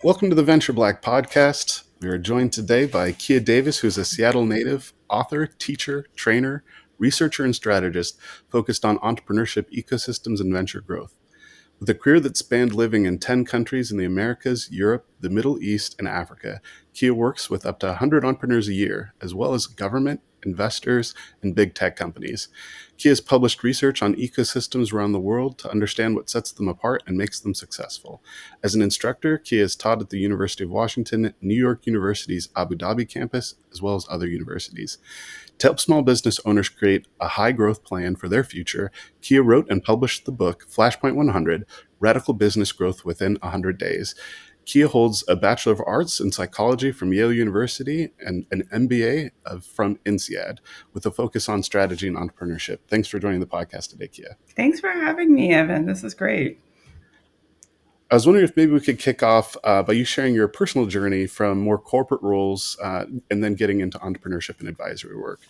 Welcome to the Venture Black podcast. We are joined today by Kia Davis, who's a Seattle native, author, teacher, trainer, researcher, and strategist focused on entrepreneurship ecosystems and venture growth. With a career that spanned living in 10 countries in the Americas, Europe, the Middle East, and Africa, Kia works with up to 100 entrepreneurs a year, as well as government, investors, and big tech companies. Kia has published research on ecosystems around the world to understand what sets them apart and makes them successful. As an instructor, Kia has taught at the University of Washington, New York University's Abu Dhabi campus, as well as other universities. To help small business owners create a high growth plan for their future, Kia wrote and published the book Flashpoint 100 Radical Business Growth Within 100 Days. Kia holds a Bachelor of Arts in Psychology from Yale University and an MBA from INSEAD with a focus on strategy and entrepreneurship. Thanks for joining the podcast today, Kia. Thanks for having me, Evan. This is great. I was wondering if maybe we could kick off by you sharing your personal journey from more corporate roles and then getting into entrepreneurship and advisory work.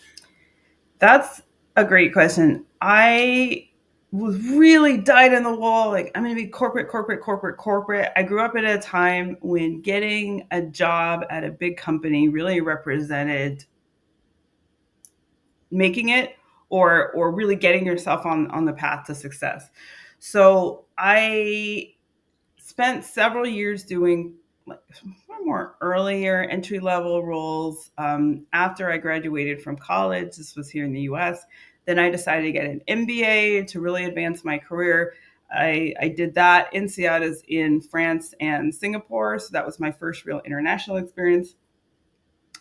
That's a great question. I was really dyed in the wool. Like, I'm going to be corporate, corporate, corporate, corporate. I grew up at a time when getting a job at a big company really represented making it or really getting yourself on the path to success. So I spent several years doing like more earlier entry level roles. After I graduated from college, this was here in the US, then I decided to get an MBA to really advance my career. I did that. INSEAD is in France and Singapore, so that was my first real international experience.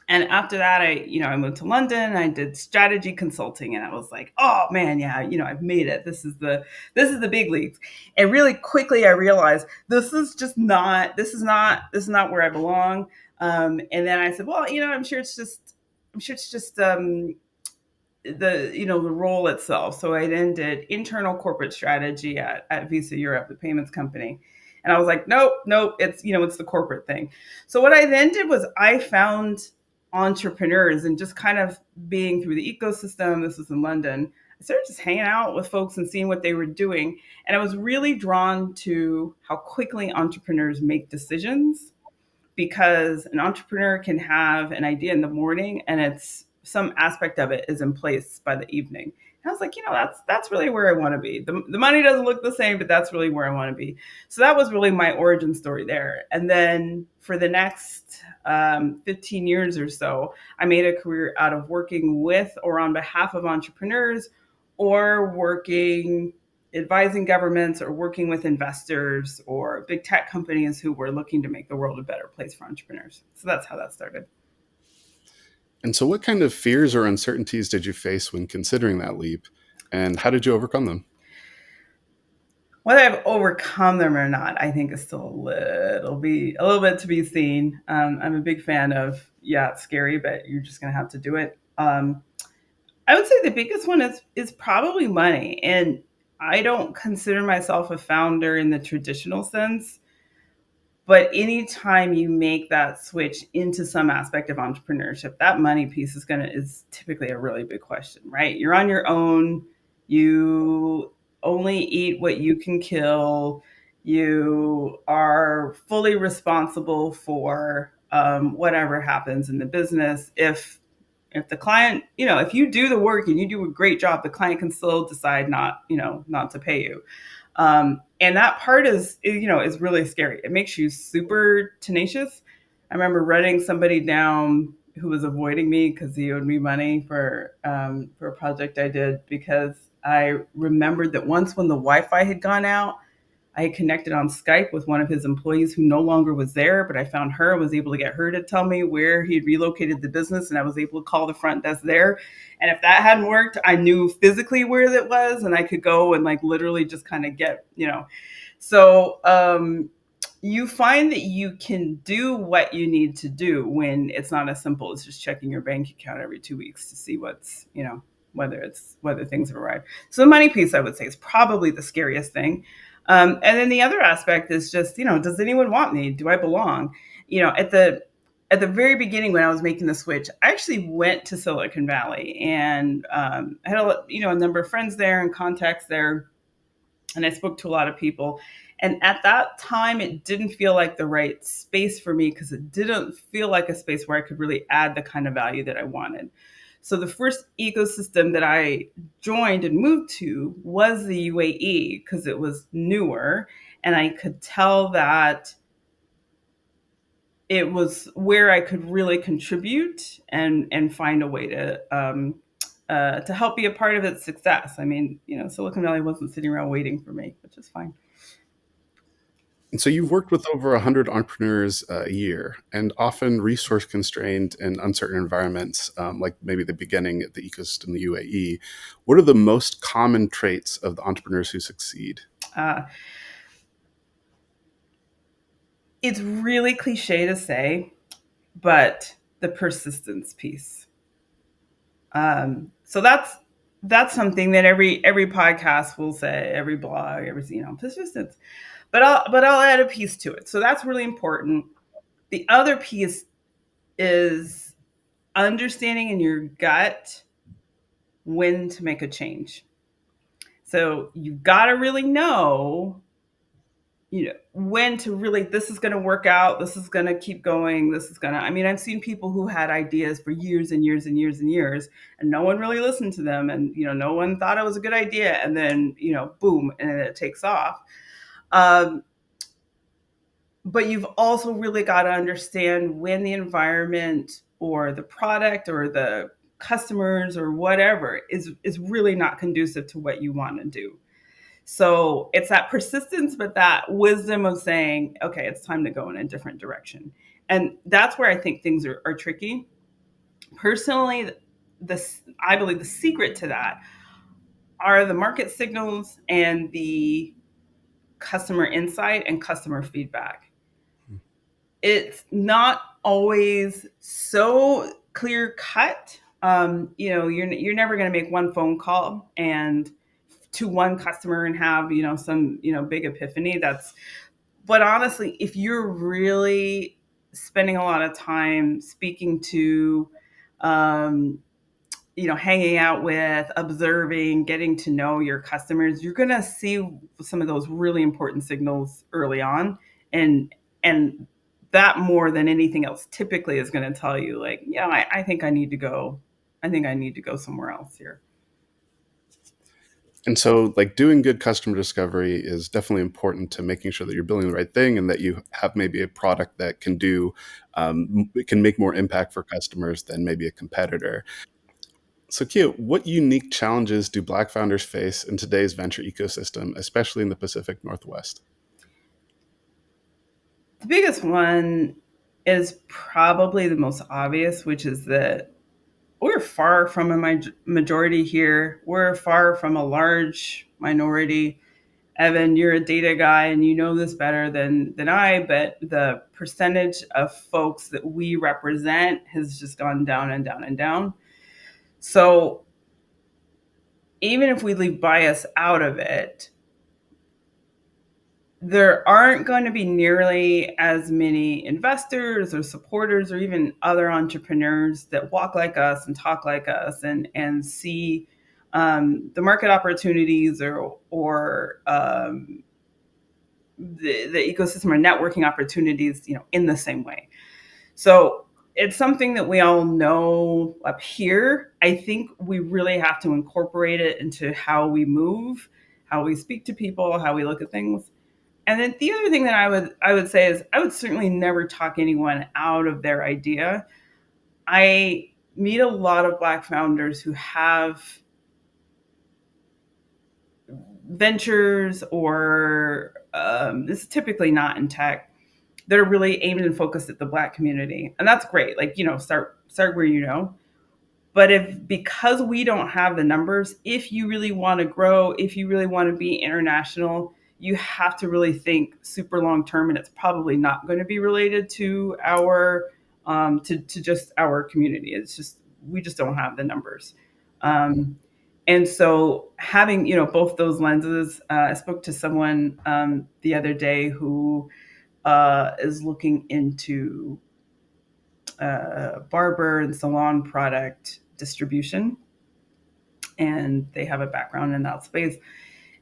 And after that, I moved to London. I did strategy consulting, and I was like, oh man, yeah, I've made it. This is the big leagues. And really quickly, I realized this is not where I belong. And then I said, well, I'm sure it's just the role itself. So I then did internal corporate strategy at Visa Europe, the payments company. And I was like, nope, it's the corporate thing. So what I then did was I found entrepreneurs and just kind of being through the ecosystem. This was in London. I started just hanging out with folks and seeing what they were doing. And I was really drawn to how quickly entrepreneurs make decisions, because an entrepreneur can have an idea in the morning and it's some aspect of it is in place by the evening. And I was like, that's really where I want to be. The money doesn't look the same, but that's really where I want to be. So that was really my origin story there. And then for the next 15 years or so, I made a career out of working with or on behalf of entrepreneurs, or advising governments or working with investors or big tech companies who were looking to make the world a better place for entrepreneurs. So that's how that started. And so, what kind of fears or uncertainties did you face when considering that leap, and how did you overcome them? Whether I've overcome them or not, I think is still a little bit to be seen. I'm a big fan of, yeah, it's scary, but you're just going to have to do it. I would say the biggest one is probably money, and I don't consider myself a founder in the traditional sense. But anytime you make that switch into some aspect of entrepreneurship, that money piece is typically a really big question, right? You're on your own. You only eat what you can kill. You are fully responsible for whatever happens in the business. If the client, if you do the work and you do a great job, the client can still decide not to pay you. And that part is really scary. It makes you super tenacious. I remember running somebody down who was avoiding me because he owed me money for a project I did, because I remembered that once when the Wi-Fi had gone out, I had connected on Skype with one of his employees who no longer was there, but I found her, was able to get her to tell me where he had relocated the business, and I was able to call the front desk there. And if that hadn't worked, I knew physically where that was, and I could go and like literally just kind of get. So you find that you can do what you need to do when it's not as simple as just checking your bank account every 2 weeks to see whether things have arrived. So the money piece, I would say, is probably the scariest thing. And then the other aspect is just, does anyone want me? Do I belong? At the very beginning when I was making the switch, I actually went to Silicon Valley, and I had a number of friends there and contacts there, and I spoke to a lot of people. And at that time, it didn't feel like the right space for me because it didn't feel like a space where I could really add the kind of value that I wanted. So the first ecosystem that I joined and moved to was the UAE because it was newer. And I could tell that it was where I could really contribute and find a way to help be a part of its success. I mean, Silicon Valley wasn't sitting around waiting for me, which is fine. And so you've worked with over 100 entrepreneurs a year, and often resource constrained in uncertain environments, like maybe the beginning of the ecosystem in the UAE. What are the most common traits of the entrepreneurs who succeed? Uh, it's really cliche to say, but the persistence piece. So that's something that every podcast will say, every blog, every persistence. But I'll add a piece to it. So that's really important. The other piece is understanding in your gut when to make a change. So you've got to really know, when to really, this is going to work out, this is going to keep going, this is going to, I mean, I've seen people who had ideas for years and years and years and years, and no one really listened to them, and no one thought it was a good idea, and then boom, and then it takes off. um, but you've also really got to understand when the environment or the product or the customers or whatever is really not conducive to what you want to do. So it's that persistence, but that wisdom of saying, okay, it's time to go in a different direction. And that's where I think things are tricky. Personally, I believe the secret to that are the market signals and the customer insight and customer feedback. It's not always so clear cut. You're never going to make one phone call and to one customer and have some big epiphany. But honestly, if you're really spending a lot of time speaking to, um, hanging out with, observing, getting to know your customers, you're going to see some of those really important signals early on. And that more than anything else typically is going to tell you, like, I think I need to go. I think I need to go somewhere else here. And so, like, doing good customer discovery is definitely important to making sure that you're building the right thing and that you have maybe a product that can can make more impact for customers than maybe a competitor. So, Kia, what unique challenges do Black founders face in today's venture ecosystem, especially in the Pacific Northwest? The biggest one is probably the most obvious, which is that we're far from a majority here. We're far from a large minority. Evan, you're a data guy and you know this better than I, but the percentage of folks that we represent has just gone down and down and down. So even if we leave bias out of it, there aren't going to be nearly as many investors or supporters or even other entrepreneurs that walk like us and talk like us and see the market opportunities or the ecosystem or networking opportunities, in the same way. So it's something that we all know up here. I think we really have to incorporate it into how we move, how we speak to people, how we look at things. And then the other thing that I would say is I would certainly never talk anyone out of their idea. I meet a lot of Black founders who have ventures or this is typically not in tech. They're really aimed and focused at the Black community, and that's great. Like, start where you know. But if because we don't have the numbers, if you really want to grow, if you really want to be international, you have to really think super long term, and it's probably not going to be related to our to just our community. It's just we just don't have the numbers. And so having both those lenses, I spoke to someone the other day who is looking into barber and salon product distribution, and they have a background in that space,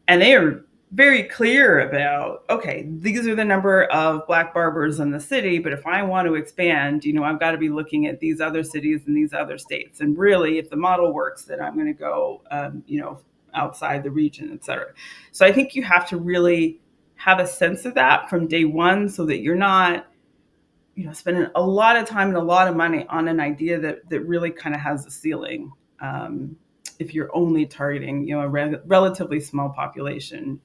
and they are very clear about, okay, these are the number of black barbers in the city, but if I want to expand, I've got to be looking at these other cities and these other states. And really, if the model works, then I'm going to go, outside the region, et cetera. So I think you have to really have a sense of that from day one so that you're not, spending a lot of time and a lot of money on an idea that really kind of has a ceiling. If you're only targeting, a relatively small population,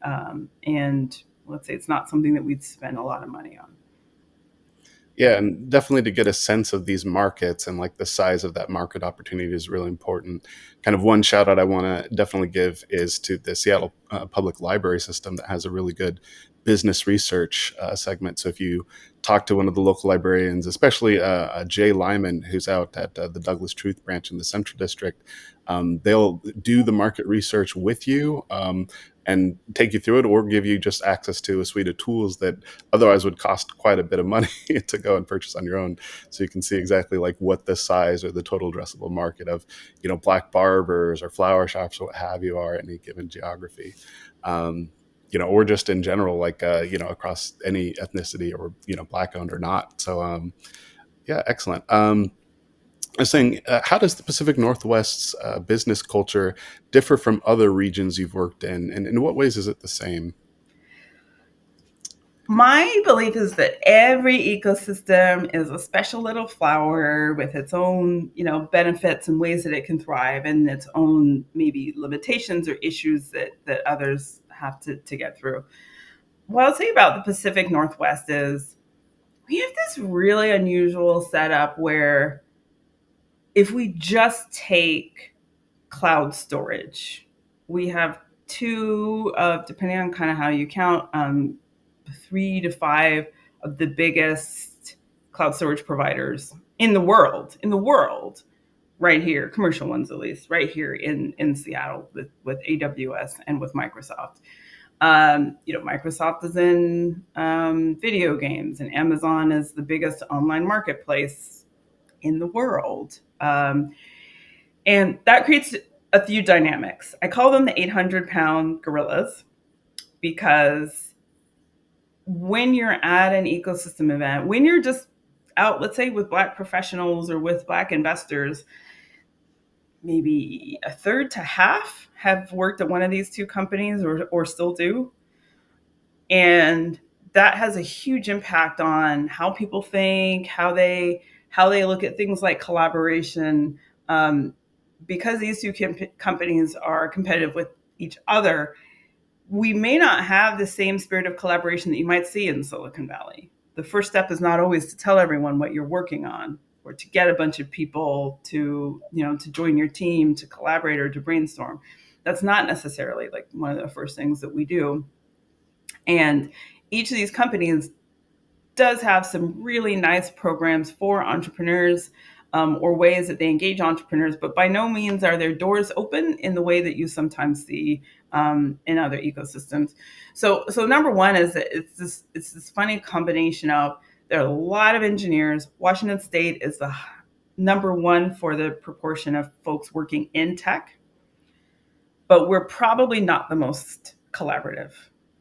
and let's say it's not something that we'd spend a lot of money on. Yeah, and definitely to get a sense of these markets and like the size of that market opportunity is really important. Kind of one shout out I want to definitely give is to the Seattle Public Library System that has a really good business research segment. So if you talk to one of the local librarians, especially Jay Lyman, who's out at the Douglas Truth Branch in the Central District, they'll do the market research with you. And take you through it, or give you just access to a suite of tools that otherwise would cost quite a bit of money to go and purchase on your own. So you can see exactly like what the size or the total addressable market of, black barbers or flower shops or what have you are in any given geography. Um, or just in general, like, across any ethnicity or, black owned or not. So, yeah, excellent. I was saying, how does the Pacific Northwest's business culture differ from other regions you've worked in? And in what ways is it the same? My belief is that every ecosystem is a special little flower with its own, benefits and ways that it can thrive, and its own maybe limitations or issues that others have to get through. What I'll say about the Pacific Northwest is we have this really unusual setup where if we just take cloud storage, we have two of, depending on kind of how you count, 3 to 5 of the biggest cloud storage providers in the world, right here, commercial ones at least, right here in Seattle with AWS and with Microsoft. Microsoft is in video games, and Amazon is the biggest online marketplace in the world. And that creates a few dynamics. I call them the 800-pound gorillas because when you're at an ecosystem event, when you're just out, let's say with Black professionals or with Black investors, maybe a third to half have worked at one of these two companies or still do. And that has a huge impact on how people think, how they look at things like collaboration. Because these two companies are competitive with each other, we may not have the same spirit of collaboration that you might see in Silicon Valley. The first step is not always to tell everyone what you're working on or to get a bunch of people to join your team, to collaborate or to brainstorm. That's not necessarily like one of the first things that we do. And each of these companies does have some really nice programs for entrepreneurs, or ways that they engage entrepreneurs, but by no means are their doors open in the way that you sometimes see in other ecosystems. So number one is that it's this funny combination of, there are a lot of engineers. Washington State is the number one for the proportion of folks working in tech, but we're probably not the most collaborative.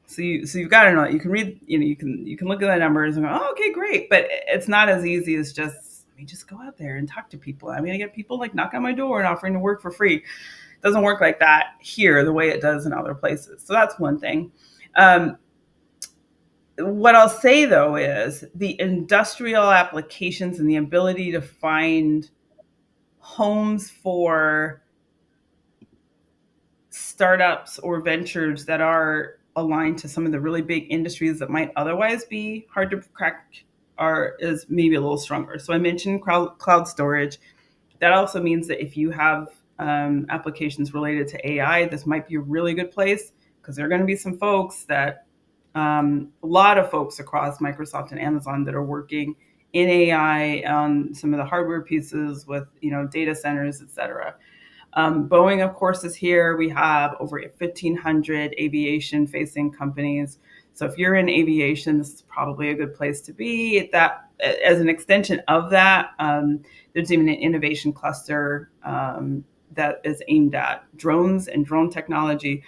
So you've got to know that. You can read, you can look at the numbers and go, oh, okay, great, but it's not as easy as just, let me just go out there and talk to people. I'm going to get people like knock on my door and offering to work for free. It doesn't work like that here the way it does in other places. So that's one thing. What I'll say though is the industrial applications and the ability to find homes for startups or ventures that are aligned to some of the really big industries that might otherwise be hard to crack is maybe a little stronger. So I mentioned cloud storage. That also means that if you have applications related to AI, this might be a really good place because there are going to be some folks that a lot of folks across Microsoft and Amazon that are working in AI on some of the hardware pieces with data centers, et cetera. Boeing, of course, is here. We have over 1,500 aviation-facing companies. So if you're in aviation, this is probably a good place to be. That, as an extension of that, there's even an innovation cluster that is aimed at drones and drone technology.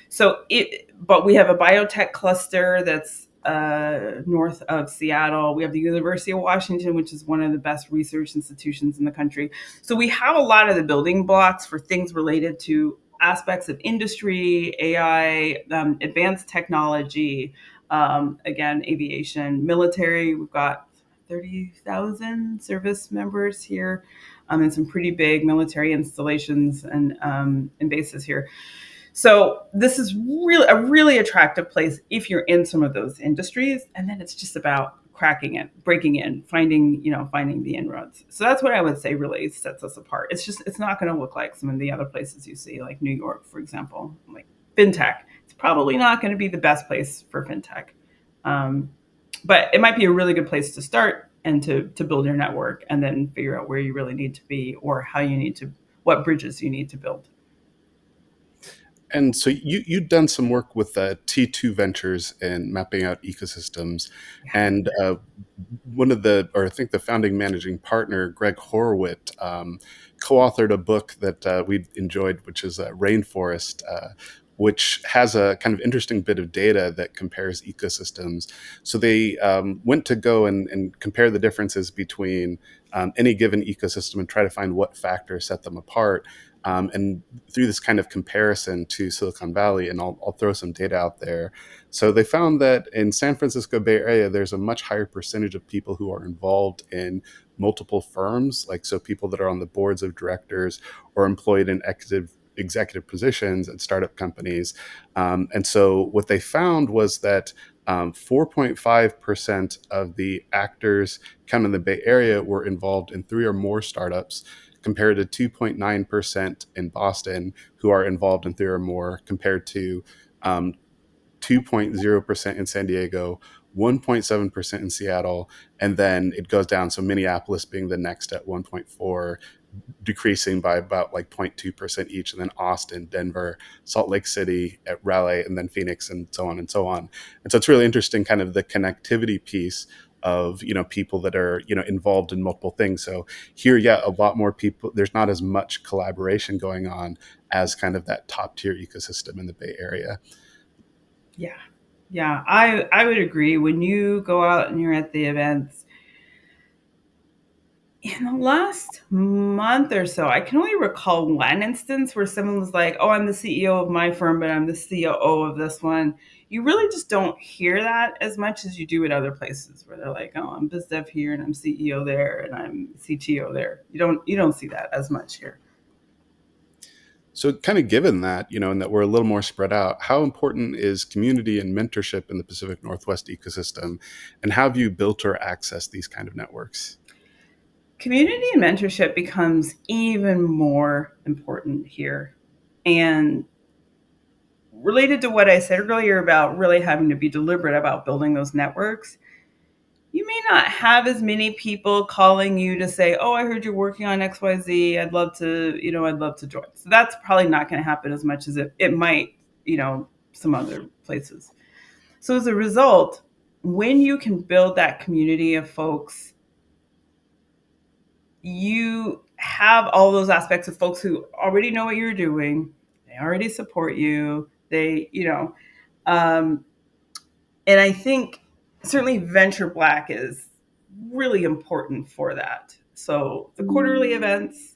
So But we have a biotech cluster that's north of Seattle. We have the University of Washington, which is one of the best research institutions in the country. So we have a lot of the building blocks for things related to aspects of industry, AI, advanced technology, again, aviation, military. We've got 30,000 service members here, and some pretty big military installations and bases here. So this is really a really attractive place if you're in some of those industries, and then it's just about cracking it, breaking in, finding the inroads. So that's what I would say really sets us apart. It's not going to look like some of the other places you see, like New York, for example, like fintech. It's probably not going to be the best place for fintech, um, but it might be a really good place to start and to build your network, and then figure out where you really need to be or how you need to, what bridges you need to build. And so you'd done some work with T2 Ventures and mapping out ecosystems, and one of the, or I think the founding managing partner, Greg Horowitz, co-authored a book that we enjoyed, which is Rainforest, which has a kind of interesting bit of data that compares ecosystems. So they went to go and compare the differences between any given ecosystem and try to find what factors set them apart. And through this kind of comparison to Silicon Valley, and I'll throw some data out there. So they found that in San Francisco Bay Area, there's a much higher percentage of people who are involved in multiple firms, like so people that are on the boards of directors or employed in executive positions at startup companies. And so what they found was that 4.5% of the actors kind of in the Bay Area were involved in three or more startups, compared to 2.9% in Boston, who are involved in three or more, compared to 2.0% in San Diego, 1.7% in Seattle, and then it goes down. So Minneapolis being the next at 1.4, decreasing by about like 0.2% each, and then Austin, Denver, Salt Lake City at Raleigh, and then Phoenix, and so on and so on. And so it's really interesting, kind of the connectivity piece of people that are involved in multiple things. So here, yeah, a lot more people. There's not as much collaboration going on as kind of that top tier ecosystem in the Bay Area. Yeah. Yeah, I would agree. When you go out and you're at the events, in the last month or so, I can only recall one instance where someone was like, "Oh, I'm the CEO of my firm, but I'm the COO of this one." You really just don't hear that as much as you do at other places where they're like, "Oh, I'm biz dev here and I'm CEO there and I'm CTO there." You don't see that as much here. So, kind of given that, and that we're a little more spread out, how important is community and mentorship in the Pacific Northwest ecosystem? And how have you built or accessed these kind of networks? Community and mentorship becomes even more important here. And related to what I said earlier about really having to be deliberate about building those networks, you may not have as many people calling you to say, "Oh, I heard you're working on XYZ. I'd love to join." So that's probably not going to happen as much as it might, some other places. So as a result, when you can build that community of folks, you have all those aspects of folks who already know what you're doing. They already support you. Um, and I think certainly Venture Black is really important for that. So the quarterly events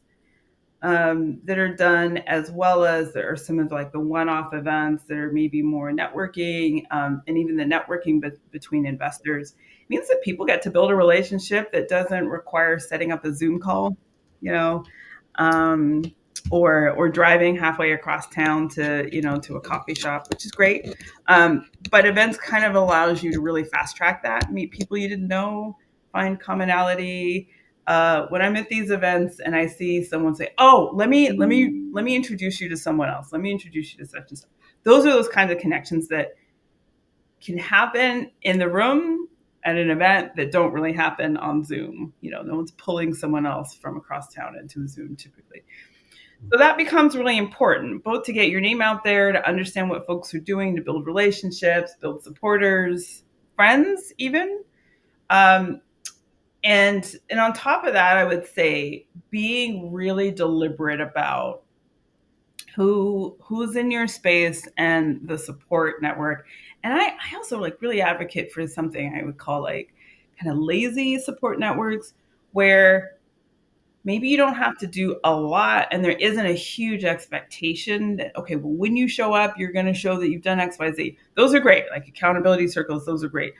that are done, as well as there are some of like the one-off events that are maybe more networking, and even the networking between investors means that people get to build a relationship that doesn't require setting up a Zoom call, you know, um, or driving halfway across town to a coffee shop, which is great. But events kind of allows you to really fast track that, meet people you didn't know, find commonality. When I'm at these events and I see someone say, "Oh, let me introduce you to someone else. Let me introduce you to such and such." Those are those kinds of connections that can happen in the room at an event that don't really happen on Zoom. No one's pulling someone else from across town into Zoom typically. So that becomes really important, both to get your name out there, to understand what folks are doing, to build relationships, build supporters, friends, even. Um, and on top of that, I would say being really deliberate about who's in your space and the support network. And I also like really advocate for something I would call like kind of lazy support networks where maybe you don't have to do a lot and there isn't a huge expectation that okay, well, when you show up you're going to show that you've done XYZ. Those are great, like accountability circles, those are great.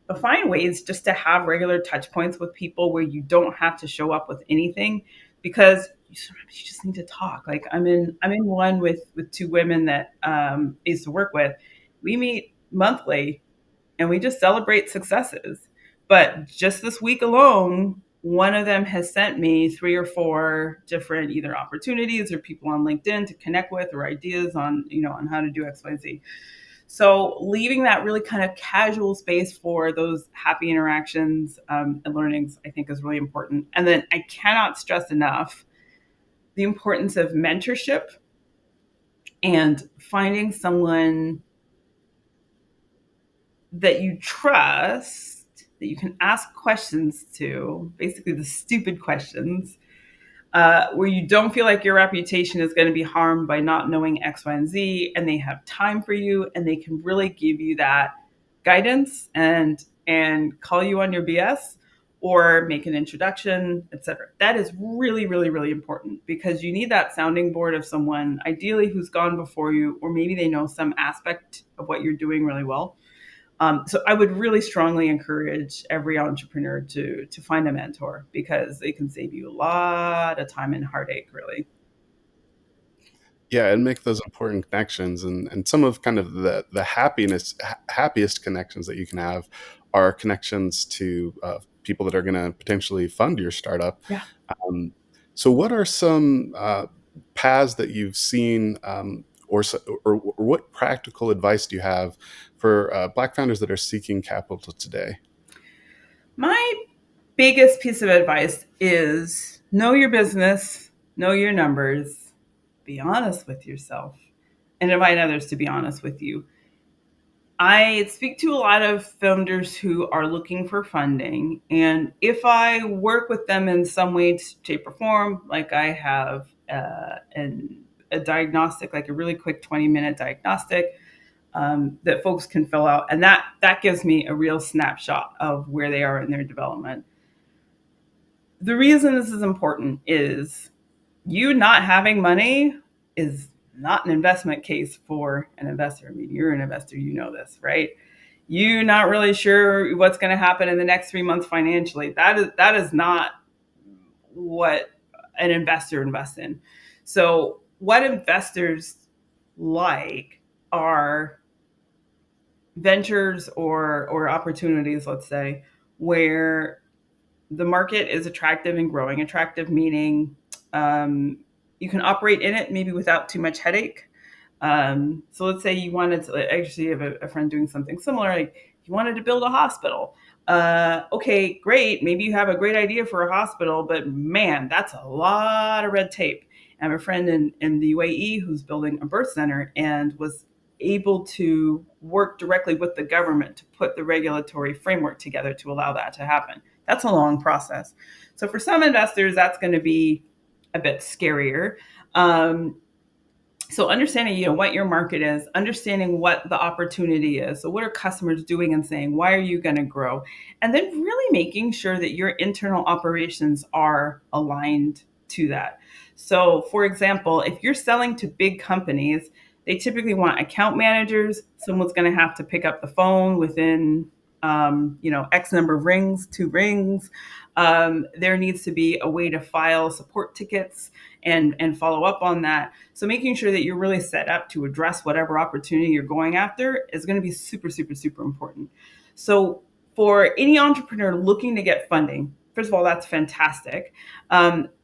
But find ways just to have regular touch points with people where you don't have to show up with anything, because sometimes you just need to talk. Like I'm in one with two women that I used to work with. We meet monthly and we just celebrate successes. But just this week alone, one of them has sent me three or four different either opportunities or people on LinkedIn to connect with, or ideas on, on how to do XYZ. So leaving that really kind of casual space for those happy interactions and learnings, I think, is really important. And then I cannot stress enough the importance of mentorship and finding someone that you trust, that you can ask questions to, basically the stupid questions, where you don't feel like your reputation is going to be harmed by not knowing X, Y, and Z, and they have time for you, and they can really give you that guidance and call you on your BS or make an introduction, etc. That is really, really, really important, because you need that sounding board of someone, ideally who's gone before you, or maybe they know some aspect of what you're doing really well. So I would really strongly encourage every entrepreneur to find a mentor, because they can save you a lot of time and heartache, really. Yeah, and make those important connections, and some of kind of the happiest connections that you can have are connections to people that are going to potentially fund your startup. Yeah. um, so what are some paths that you've seen, or what practical advice do you have for Black founders that are seeking capital today? My biggest piece of advice is know your business, know your numbers, be honest with yourself, and invite others to be honest with you. I speak to a lot of founders who are looking for funding, and if I work with them in some way, shape, or form, like I have a diagnostic, like a really quick 20-minute diagnostic that folks can fill out, and that gives me a real snapshot of where they are in their development. The reason this is important is you not having money is not an investment case for an investor. I mean, you're an investor, you know this, right? You're not really sure what's going to happen in the next 3 months financially. That is not what an investor invests in. So, what investors like are ventures or opportunities, let's say, where the market is attractive and growing. Attractive meaning um, you can operate in it maybe without too much headache. So let's say you wanted to, I actually have a friend doing something similar. Like you wanted to build a hospital. Okay, great. Maybe you have a great idea for a hospital, but man, that's a lot of red tape. I have a friend in the UAE who's building a birth center and was able to work directly with the government to put the regulatory framework together to allow that to happen. That's a long process. So for some investors, that's going to be a bit scarier. Um, so understanding, what your market is, understanding what the opportunity is. So what are customers doing and saying? Why are you going to grow? And then really making sure that your internal operations are aligned to that. So for example, if you're selling to big companies, they typically want account managers. Someone's going to have to pick up the phone within X number of rings, 2 rings. There needs to be a way to file support tickets and follow up on that. So making sure that you're really set up to address whatever opportunity you're going after is going to be super, super, super important. So for any entrepreneur looking to get funding, first of all, that's fantastic.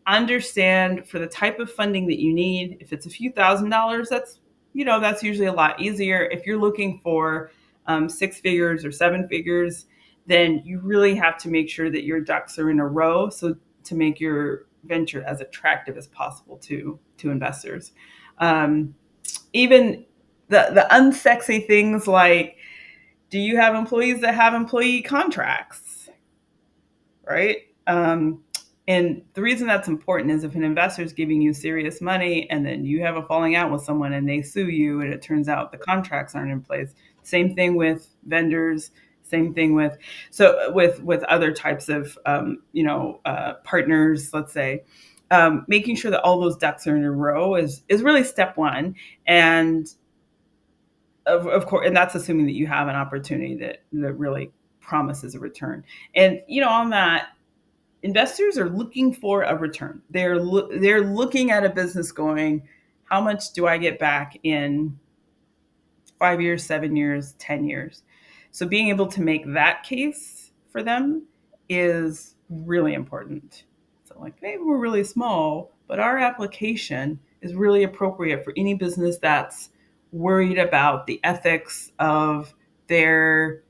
Understand for the type of funding that you need. If it's a few $1,000s, that's usually a lot easier. If you're looking for 6 figures or 7 figures, then you really have to make sure that your ducks are in a row. So to make your venture as attractive as possible to investors. Um, Even the unsexy things like, do you have employees that have employee contracts, right? And the reason that's important is if an investor is giving you serious money and then you have a falling out with someone and they sue you and it turns out the contracts aren't in place. Same thing with vendors. Same thing with with other types of partners. Let's say making sure that all those ducks are in a row is really step one. And of course, and that's assuming that you have an opportunity that really promises a return. And on that, investors are looking for a return. They're looking at a business going, how much do I get back in 5 years, 7 years, 10 years? So being able to make that case for them is really important. So like maybe we're really small, but our application is really appropriate for any business that's worried about the ethics of their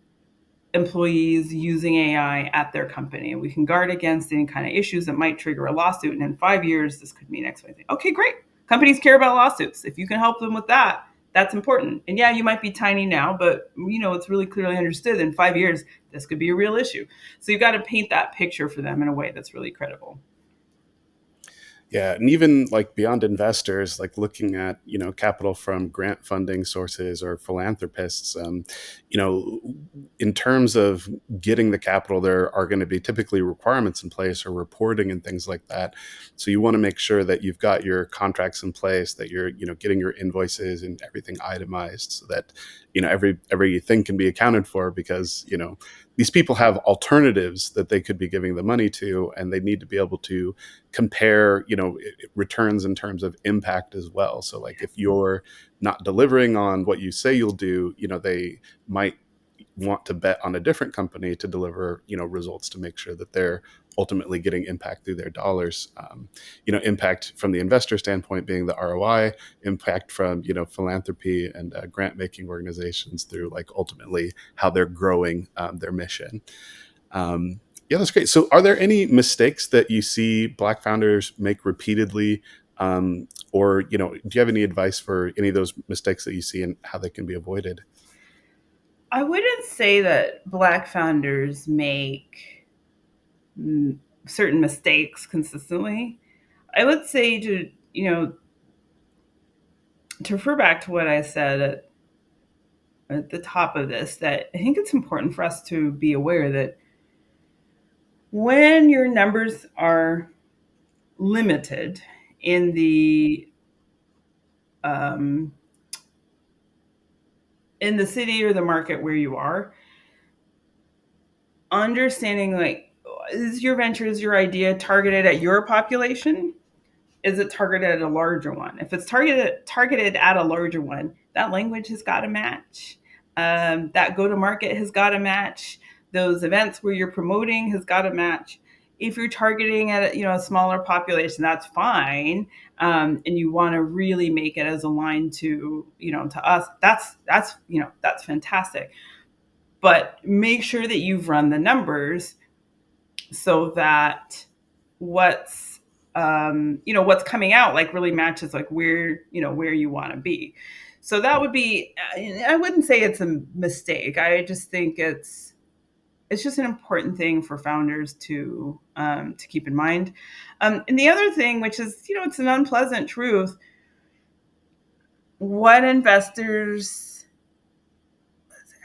employees using AI at their company. We can guard against any kind of issues that might trigger a lawsuit. And in 5 years, this could mean X, Y, Z. Okay, great. Companies care about lawsuits. If you can help them with that, that's important. And yeah, you might be tiny now, but it's really clearly understood in 5 years, this could be a real issue. So you've got to paint that picture for them in a way that's really credible. Yeah, and even like beyond investors, like looking at capital from grant funding sources or philanthropists, you know, in terms of getting the capital, there are going to be typically requirements in place or reporting and things like that. So you want to make sure that you've got your contracts in place, that you're getting your invoices and everything itemized, so that everything can be accounted for, because these people have alternatives that they could be giving the money to, and they need to be able to compare returns in terms of impact as well. So like if you're not delivering on what you say you'll do, they might want to bet on a different company to deliver results, to make sure that they're ultimately getting impact through their dollars. Impact from the investor standpoint being the ROI, impact from philanthropy and grant making organizations through like ultimately how they're growing their mission. Yeah, that's great. So, are there any mistakes that you see Black founders make repeatedly, or do you have any advice for any of those mistakes that you see and how they can be avoided? I wouldn't say that Black founders make mm, certain mistakes consistently. I would say to refer back to what I said at the top of this, that I think it's important for us to be aware that when your numbers are limited in um, the city or the market where you are, understanding like, is your venture, is your idea targeted at your population? Is it targeted at a larger one? If it's targeted at a larger one, that language has got to match. That go to market has got to match. Those events where you're promoting has got to match. If you're targeting at a smaller population, that's fine, and you want to really make it as aligned to to us. That's fantastic. But make sure that you've run the numbers so that what's what's coming out like really matches like where you want to be. So that would be, I wouldn't say it's a mistake. I just think it's just an important thing for founders to keep in mind. And the other thing, which is it's an unpleasant truth, what investors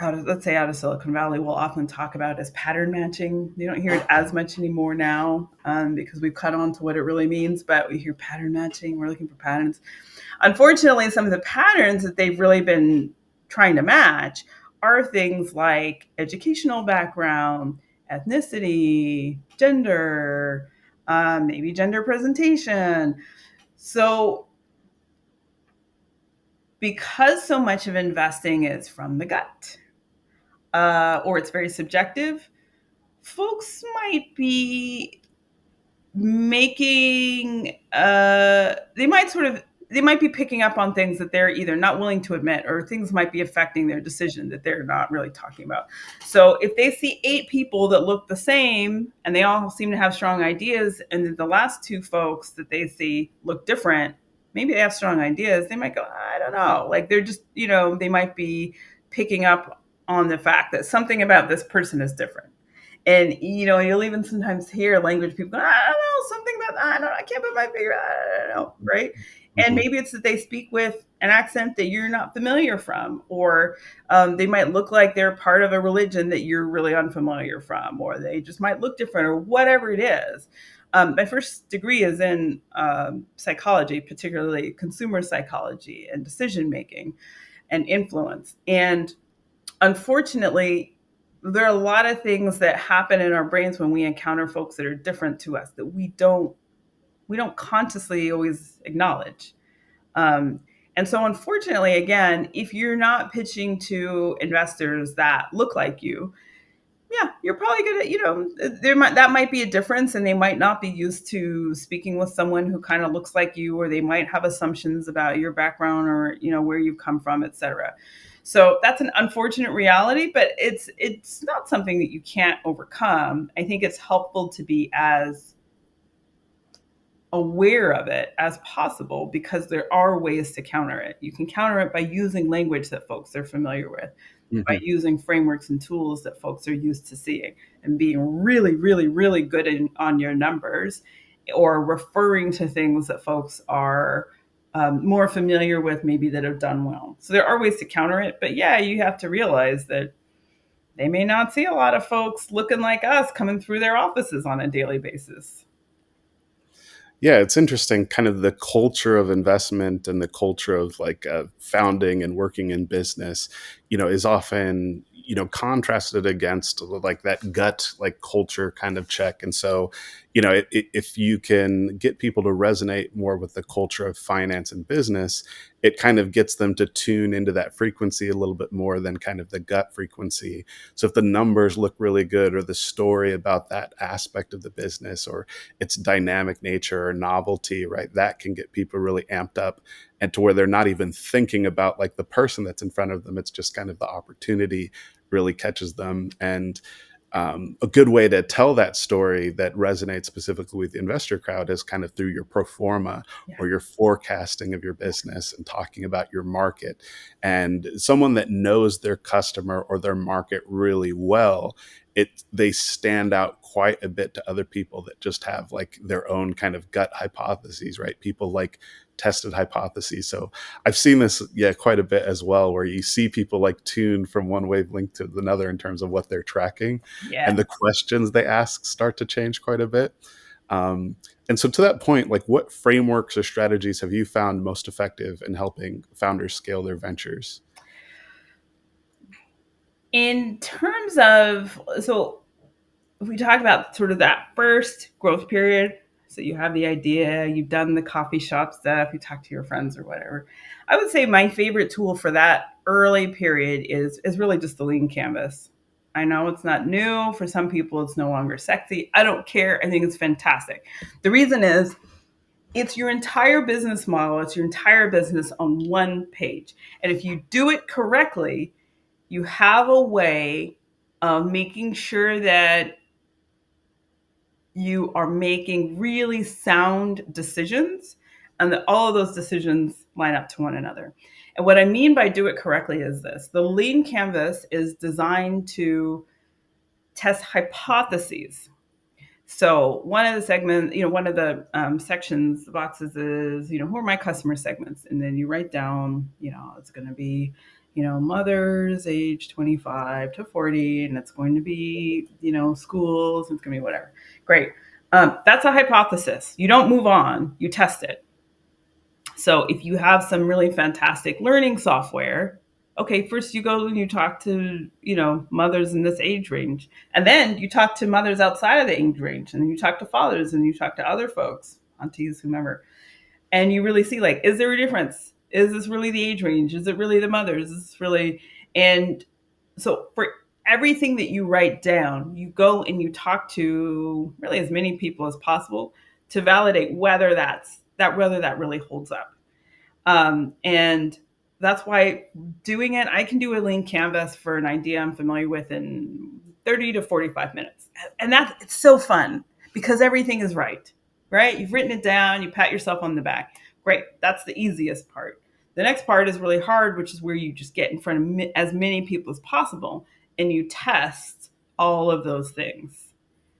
let's say out of Silicon Valley will often talk about as pattern matching. You don't hear it as much anymore now, because we've cut on to what it really means, but we hear pattern matching. We're looking for patterns. Unfortunately, some of the patterns that they've really been trying to match are things like educational background, ethnicity, gender, maybe gender presentation. So, because so much of investing is from the gut, or it's very subjective, folks might be making they might be picking up on things that they're either not willing to admit, or things might be affecting their decision that they're not really talking about. So if they see 8 people that look the same and they all seem to have strong ideas, and then the last 2 folks that they see look different, maybe they have strong ideas, they might go, I don't know, like they're just they might be picking up on the fact that something about this person is different. And you'll even sometimes hear language people go, I don't know, something about I don't know, I can't put my finger, I don't know, right? And Mhm. maybe it's that they speak with an accent that you're not familiar from, or they might look like they're part of a religion that you're really unfamiliar from, or they just might look different, or whatever it is. My first degree is in psychology, particularly consumer psychology and decision making and influence. And unfortunately, there are a lot of things that happen in our brains when we encounter folks that are different to us that we don't consciously always acknowledge. Um, and so, unfortunately, again, if you're not pitching to investors that look like you, yeah, you're probably gonna, that might be a difference, and they might not be used to speaking with someone who kind of looks like you, or they might have assumptions about your background, or where you've come from, etc. So that's an unfortunate reality, but it's not something that you can't overcome. I think it's helpful to be as aware of it as possible, because there are ways to counter it. You can counter it by using language that folks are familiar with, by Mhm. using frameworks and tools that folks are used to seeing, and being really, really, really good on your numbers, or referring to things that folks are more familiar with, maybe that have done well. So there are ways to counter it, but yeah, you have to realize that they may not see a lot of folks looking like us coming through their offices on a daily basis. Yeah, it's interesting, kind of the culture of investment and the culture of like founding and working in business, is often, contrasted against like that gut, like culture kind of check. And so, if you can get people to resonate more with the culture of finance and business, it kind of gets them to tune into that frequency a little bit more than kind of the gut frequency. So if the numbers look really good, or the story about that aspect of the business, or its dynamic nature or novelty, right? That can get people really amped up, and to where they're not even thinking about like the person that's in front of them. It's just kind of the opportunity really catches them. And a good way to tell that story that resonates specifically with the investor crowd is kind of through your pro forma, Yeah. or your forecasting of your business, and talking about your market. And someone that knows their customer or their market really well, they stand out quite a bit to other people that just have like their own kind of gut hypotheses, right? People like tested hypotheses. So I've seen this, yeah, quite a bit as well, where you see people like tune from one wavelength to another in terms of what they're tracking, Yeah. and the questions they ask start to change quite a bit. Um, and so, to that point, like, what frameworks or strategies have you found most effective in helping founders scale their ventures? In terms of, so if we talk about sort of that first growth period, so you have the idea, you've done the coffee shop stuff, you talk to your friends or whatever. I would say my favorite tool for that early period is really just the lean canvas. I know it's not new. For some people, it's no longer sexy. I don't care. I think it's fantastic. The reason is it's your entire business model, it's your entire business on one page. And if you do it correctly, you have a way of making sure that you are making really sound decisions, and that all of those decisions line up to one another. And what I mean by do it correctly is this: the lean canvas is designed to test hypotheses. So one of the segments, one of the sections, the boxes is, who are my customer segments? And then you write down, it's going to be, mothers age 25 to 40, and it's going to be, schools, and it's going to be whatever. Great. That's a hypothesis. You don't move on, you test it. So if you have some really fantastic learning software, okay, first you go and you talk to, mothers in this age range. And then you talk to mothers outside of the age range. And then you talk to fathers, and you talk to other folks, aunties, whomever. And you really see, like, is there a difference? Is this really the age range? Is it really the mothers? Is this really, and so for everything that you write down, you go and you talk to really as many people as possible to validate whether that really holds up. And that's why doing it, I can do a lean canvas for an idea I'm familiar with in 30 to 45 minutes. And it's so fun because everything is right, right? You've written it down, you pat yourself on the back. Great. That's the easiest part. The next part is really hard, which is where you just get in front of as many people as possible and you test all of those things.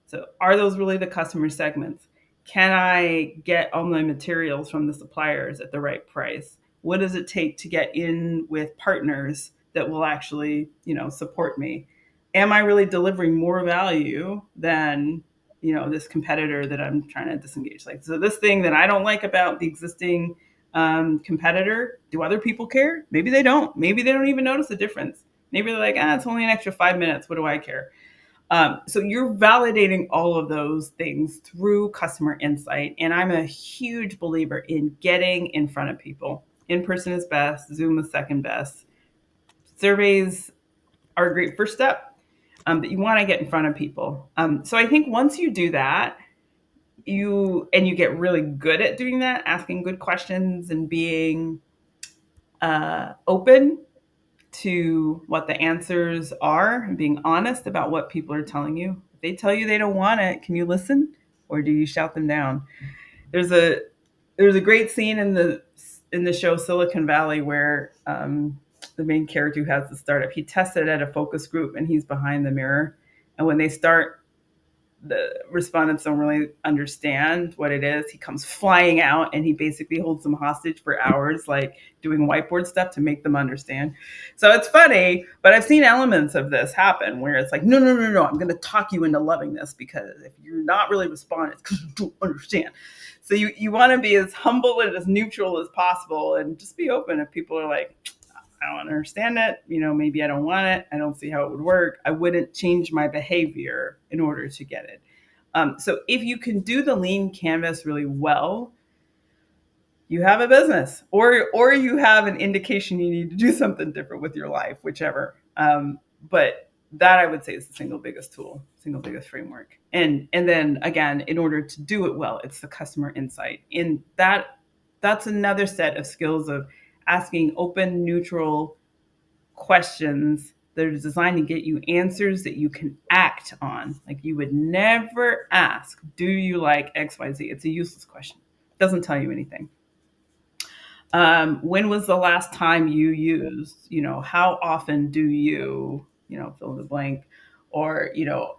So, are those really the customer segments? Can I get all my materials from the suppliers at the right price? What does it take to get in with partners that will actually, support me? Am I really delivering more value than, this competitor that I'm trying to disengage? Like, so this thing that I don't like about the existing competitor, do other people care? Maybe they don't. Maybe they don't even notice the difference. Maybe they're like, it's only an extra 5 minutes. What do I care? So you're validating all of those things through customer insight. And I'm a huge believer in getting in front of people. In person is best, Zoom is second best. Surveys are a great first step, but you want to get in front of people. So I think once you do that, you get really good at doing that, asking good questions and being open to what the answers are and being honest about what people are telling you. If they tell you they don't want it, can you listen or do you shout them down? There's a there's a great scene in the show Silicon Valley where the main character who has the startup, he tested at a focus group and he's behind the mirror. And when they start, the respondents don't really understand what it is. He comes flying out and he basically holds them hostage for hours, like doing whiteboard stuff to make them understand. So it's funny, but I've seen elements of this happen where it's like, no, no, no, no, I'm going to talk you into loving this because if you're not really responding, it's because you don't understand. So you want to be as humble and as neutral as possible and just be open if people are like, I don't understand it. Maybe I don't want it. I don't see how it would work. I wouldn't change my behavior in order to get it. So if you can do the lean canvas really well, you have a business, or you have an indication you need to do something different with your life, whichever. But that I would say is the single biggest tool, single biggest framework. And then again, in order to do it well, it's the customer insight. And that's another set of skills of asking open, neutral questions that are designed to get you answers that you can act on. Like you would never ask, do you like XYZ? It's a useless question. It doesn't tell you anything. When was the last time you used, how often do you, fill in the blank, or,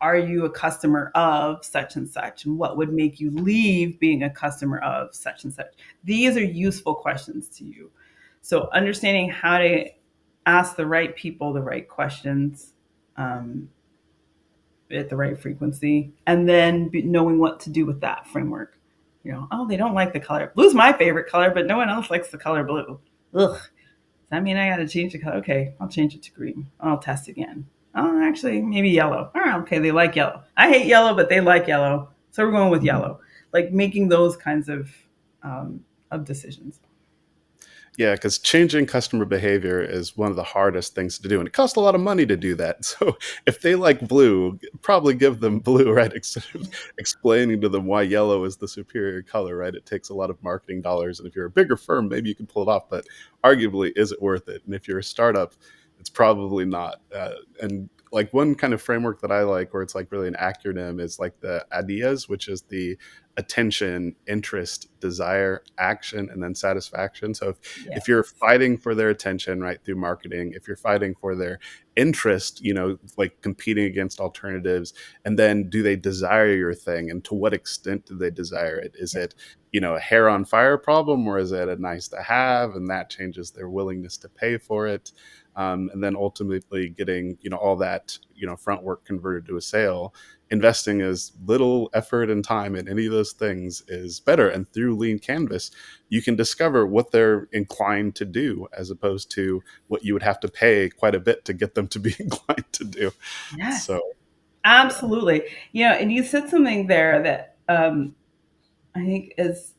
are you a customer of such and such? And what would make you leave being a customer of such and such? These are useful questions to you. So understanding how to ask the right people the right questions um, at the right frequency, and then knowing what to do with that framework. Oh, they don't like the color. Blue's my favorite color, but no one else likes the color blue. Ugh. Does that mean I got to change the color? Okay, I'll change it to green. I'll test again. Oh, actually, maybe yellow. Oh, okay, they like yellow. I hate yellow, but they like yellow, so we're going with yellow. Like making those kinds of decisions. Yeah, because changing customer behavior is one of the hardest things to do, and it costs a lot of money to do that. So if they like blue, probably give them blue, right? Instead of explaining to them why yellow is the superior color, right? It takes a lot of marketing dollars, and if you're a bigger firm, maybe you can pull it off, but arguably, is it worth it? And if you're a startup, it's probably not. And like one kind of framework that I like, where it's like really an acronym, is like the ADIAs, which is the attention, interest, desire, action, and then satisfaction. So if you're Yes. fighting for their attention, right, through marketing, if you're fighting for their interest, like competing against alternatives, and then do they desire your thing, and to what extent do they desire it? Is Yeah. it, a hair on fire problem, or is it a nice to have, and that changes their willingness to pay for it? And then ultimately getting, all that, front work converted to a sale. Investing as little effort and time in any of those things is better. And through Lean Canvas, you can discover what they're inclined to do, as opposed to what you would have to pay quite a bit to get them to be inclined to do. Yes. So, yeah. Absolutely. And you said something there that I think is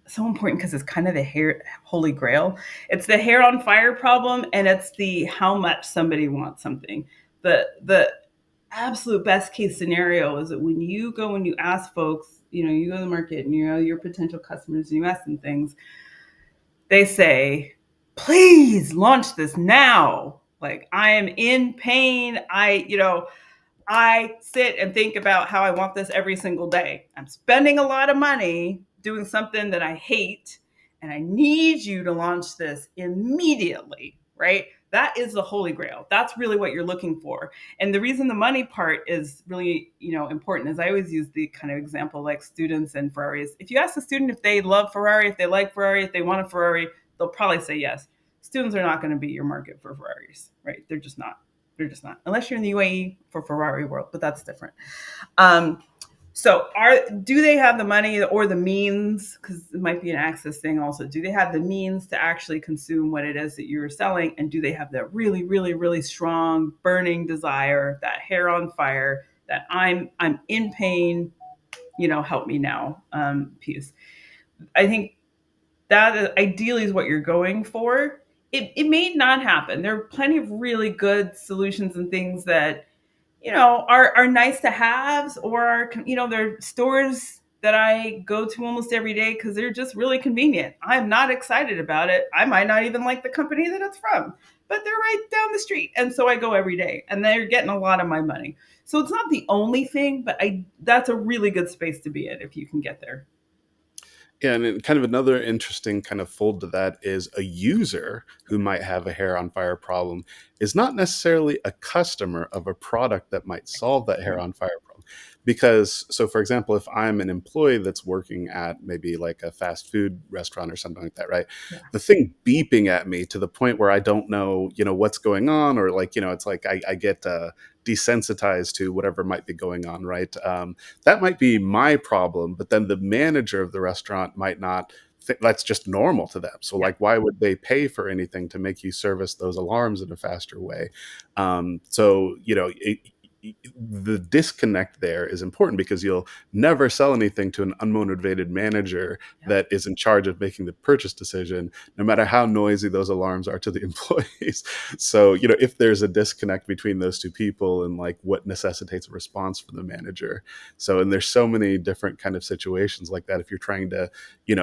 so important because it's kind of the hair holy grail. It's the hair on fire problem, and it's the how much somebody wants something. The absolute best case scenario is that when you go and you ask folks, you go to the market and your potential customers and you ask them things, they say, please launch this now. Like I am in pain. I sit and think about how I want this every single day. I'm spending a lot of money doing something that I hate, and I need you to launch this immediately, right? That is the holy grail. That's really what you're looking for. And the reason the money part is really, important is I always use the kind of example like students and Ferraris. If you ask a student if they love Ferrari, if they like Ferrari, if they want a Ferrari, they'll probably say yes. Students are not going to be your market for Ferraris, right? They're just not. They're just not. Unless you're in the UAE for Ferrari world, but that's different. Um, so do they have the money or the means? Because it might be an access thing also. Do they have the means to actually consume what it is that you're selling? And do they have that really, really, really strong burning desire, that hair on fire, that I'm in pain, help me now piece? I think that ideally is what you're going for. It may not happen. There are plenty of really good solutions and things that are nice to haves, or are they're stores that I go to almost every day because they're just really convenient. I'm not excited about it. I might not even like the company that it's from, but they're right down the street, and so I go every day, and they're getting a lot of my money. So it's not the only thing, but I that's a really good space to be in if you can get there. Yeah, and then kind of another interesting kind of fold to that is a user who might have a hair on fire problem is not necessarily a customer of a product that might solve that hair Right. on fire problem. Because, so for example, if I'm an employee that's working at maybe like a fast food restaurant or something like that, right? Yeah. The thing beeping at me to the point where I don't know, what's going on, or like, it's like I get desensitized to whatever might be going on, right? That might be my problem, but then the manager of the restaurant might not think that's just normal to them. So Yeah. like, why would they pay for anything to make you service those alarms in a faster way? So the disconnect there is important because you'll never sell anything to an unmotivated manager Yeah. that is in charge of making the purchase decision, no matter how noisy those alarms are to the employees. So if there's a disconnect between those two people and like what necessitates a response from the manager. So, and there's so many different kind of situations like that if you're trying to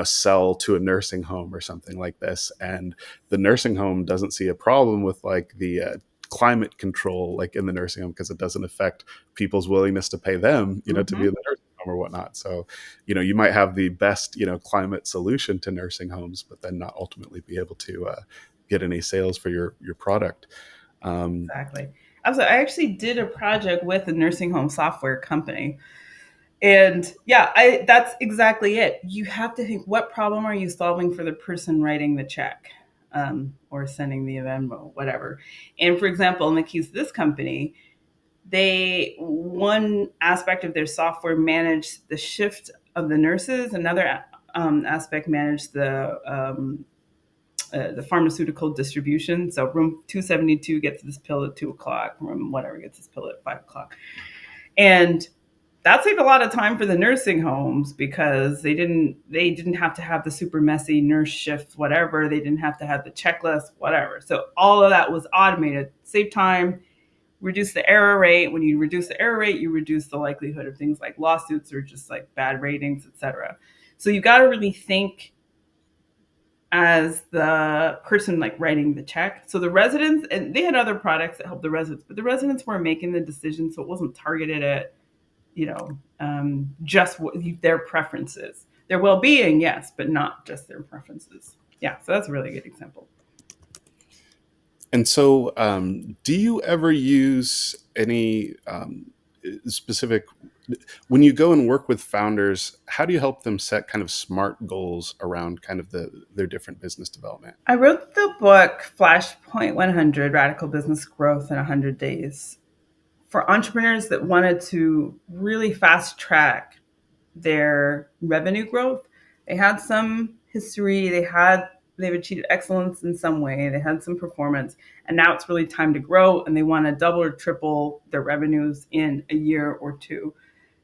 sell to a nursing home or something like this, and the nursing home doesn't see a problem with like the climate control like in the nursing home because it doesn't affect people's willingness to pay them to be in Hmm. the nursing home or whatnot. So you might have the best climate solution to nursing homes, but then not ultimately be able to get any sales for your product. um, Exactly. I actually did a project with a nursing home software company. And yeah, that's exactly it. You have to think, what problem are you solving for the person writing the check, or sending the Venmo, whatever. And for example, in the case of this company, they one aspect of their software managed the shift of the nurses. Another aspect managed the pharmaceutical distribution. So room 272 gets this pill at 2 o'clock. Room whatever gets this pill at 5 o'clock. And that saved a lot of time for the nursing homes because they didn't have to have the super messy nurse shift, whatever. They didn't have to have the checklist, whatever. So all of that was automated, save time, reduce the error rate. When you reduce the error rate, you reduce the likelihood of things like lawsuits or just like bad ratings, etc. So you got to really think as the person like writing the check. So the residents, and they had other products that helped the residents, but the residents were making the decision, so it wasn't targeted at just their preferences, their well-being, yes, but not just their preferences. Yeah, so that's a really good example. and so do you ever use any specific when you go and work with founders, how do you help them set kind of smart goals around kind of their different business development? I wrote the book Flashpoint 100: Radical Business Growth in 100 Days for entrepreneurs that wanted to really fast track their revenue growth. They had some history, they've achieved excellence in some way, they had some performance, and now it's really time to grow, and they want to double or triple their revenues in a year or two.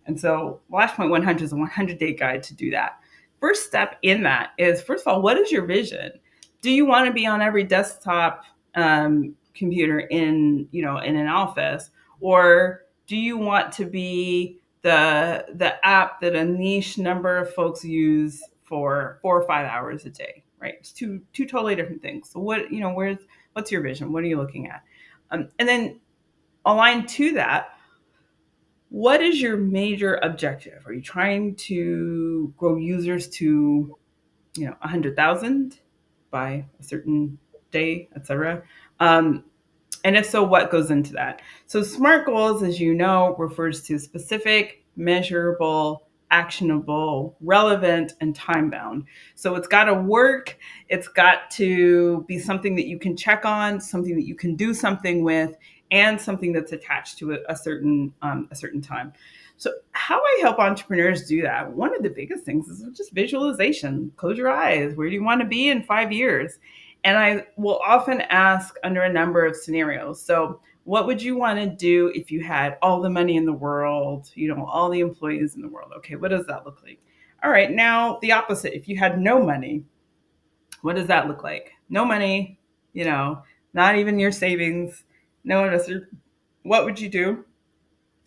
And so Flashpoint 100 is a 100-day guide to do that. First step in that is, first of all, what is your vision? Do you want to be on every desktop computer in an office, or do you want to be the app that a niche number of folks use for 4 or 5 hours a day? Right, it's two totally different things. So what's your vision? What are you looking at? And then aligned to that, what is your major objective? Are you trying to grow users to 100,000 by a certain day, etc.? Um, and if so, what goes into that? So, SMART goals, as you know, refers to specific, measurable, actionable, relevant, and time bound. So, it's got to work. It's got to be something that you can check on, something that you can do something with, and something that's attached to a certain time. So, how I help entrepreneurs do that, one of the biggest things is just visualization. Close your eyes. Where do you want to be in 5 years? And I will often ask under a number of scenarios. So, what would you want to do if you had all the money in the world, all the employees in the world? Okay, what does that look like? All right, now the opposite. If you had no money, what does that look like? No money, not even your savings, no investor. What would you do?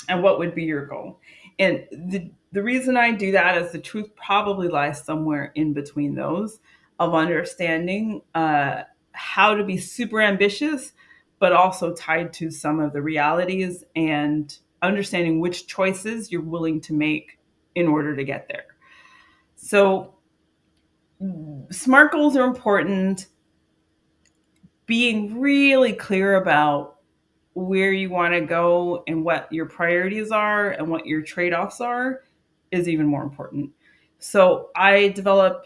And what would be your goal? And the reason I do that is the truth probably lies somewhere in between those of understanding how to be super ambitious, but also tied to some of the realities and understanding which choices you're willing to make in order to get there. So, SMART goals are important. Being really clear about where you want to go and what your priorities are and what your trade offs are is even more important. So I develop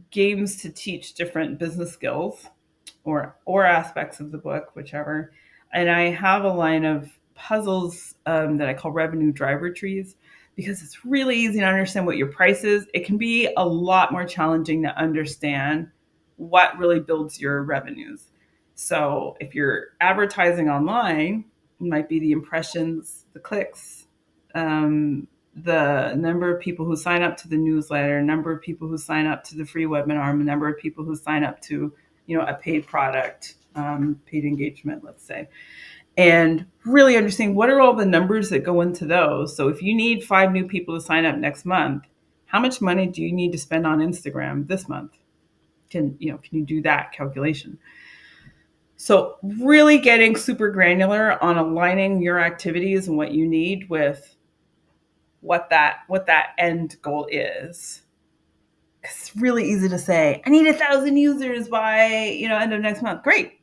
games to teach different business skills or aspects of the book, whichever. And I have a line of puzzles that I call revenue driver trees because it's really easy to understand what your price is. It can be a lot more challenging to understand what really builds your revenues. So if you're advertising online, it might be the impressions, the clicks, the number of people who sign up to the newsletter, number of people who sign up to the free webinar, the number of people who sign up to, a paid product, paid engagement, let's say, and really understanding what are all the numbers that go into those. So if you need 5 new people to sign up next month, how much money do you need to spend on Instagram this month? Can you do that calculation? So really getting super granular on aligning your activities and what you need with what that end goal is. It's really easy to say, I need 1,000 users by end of next month. Great.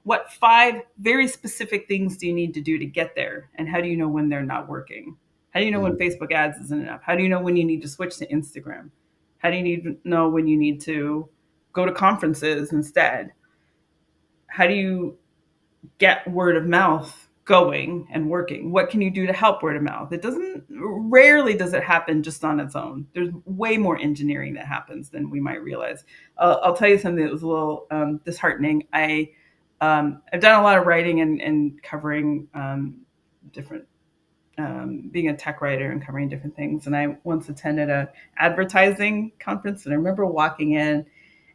What 5 very specific things do you need to do to get there? And how do you know when they're not working? How do you know when Mhm. Facebook ads isn't enough? How do you know when you need to switch to Instagram? How do you need to know when you need to go to conferences instead? How do you get word of mouth going and working? What can you do to help word of mouth? It doesn't rarely does it happen just on its own. There's way more engineering that happens than we might realize. I'll tell you something that was a little disheartening. I've done a lot of writing and covering different being a tech writer and covering different things. And I once attended a advertising conference, and I remember walking in,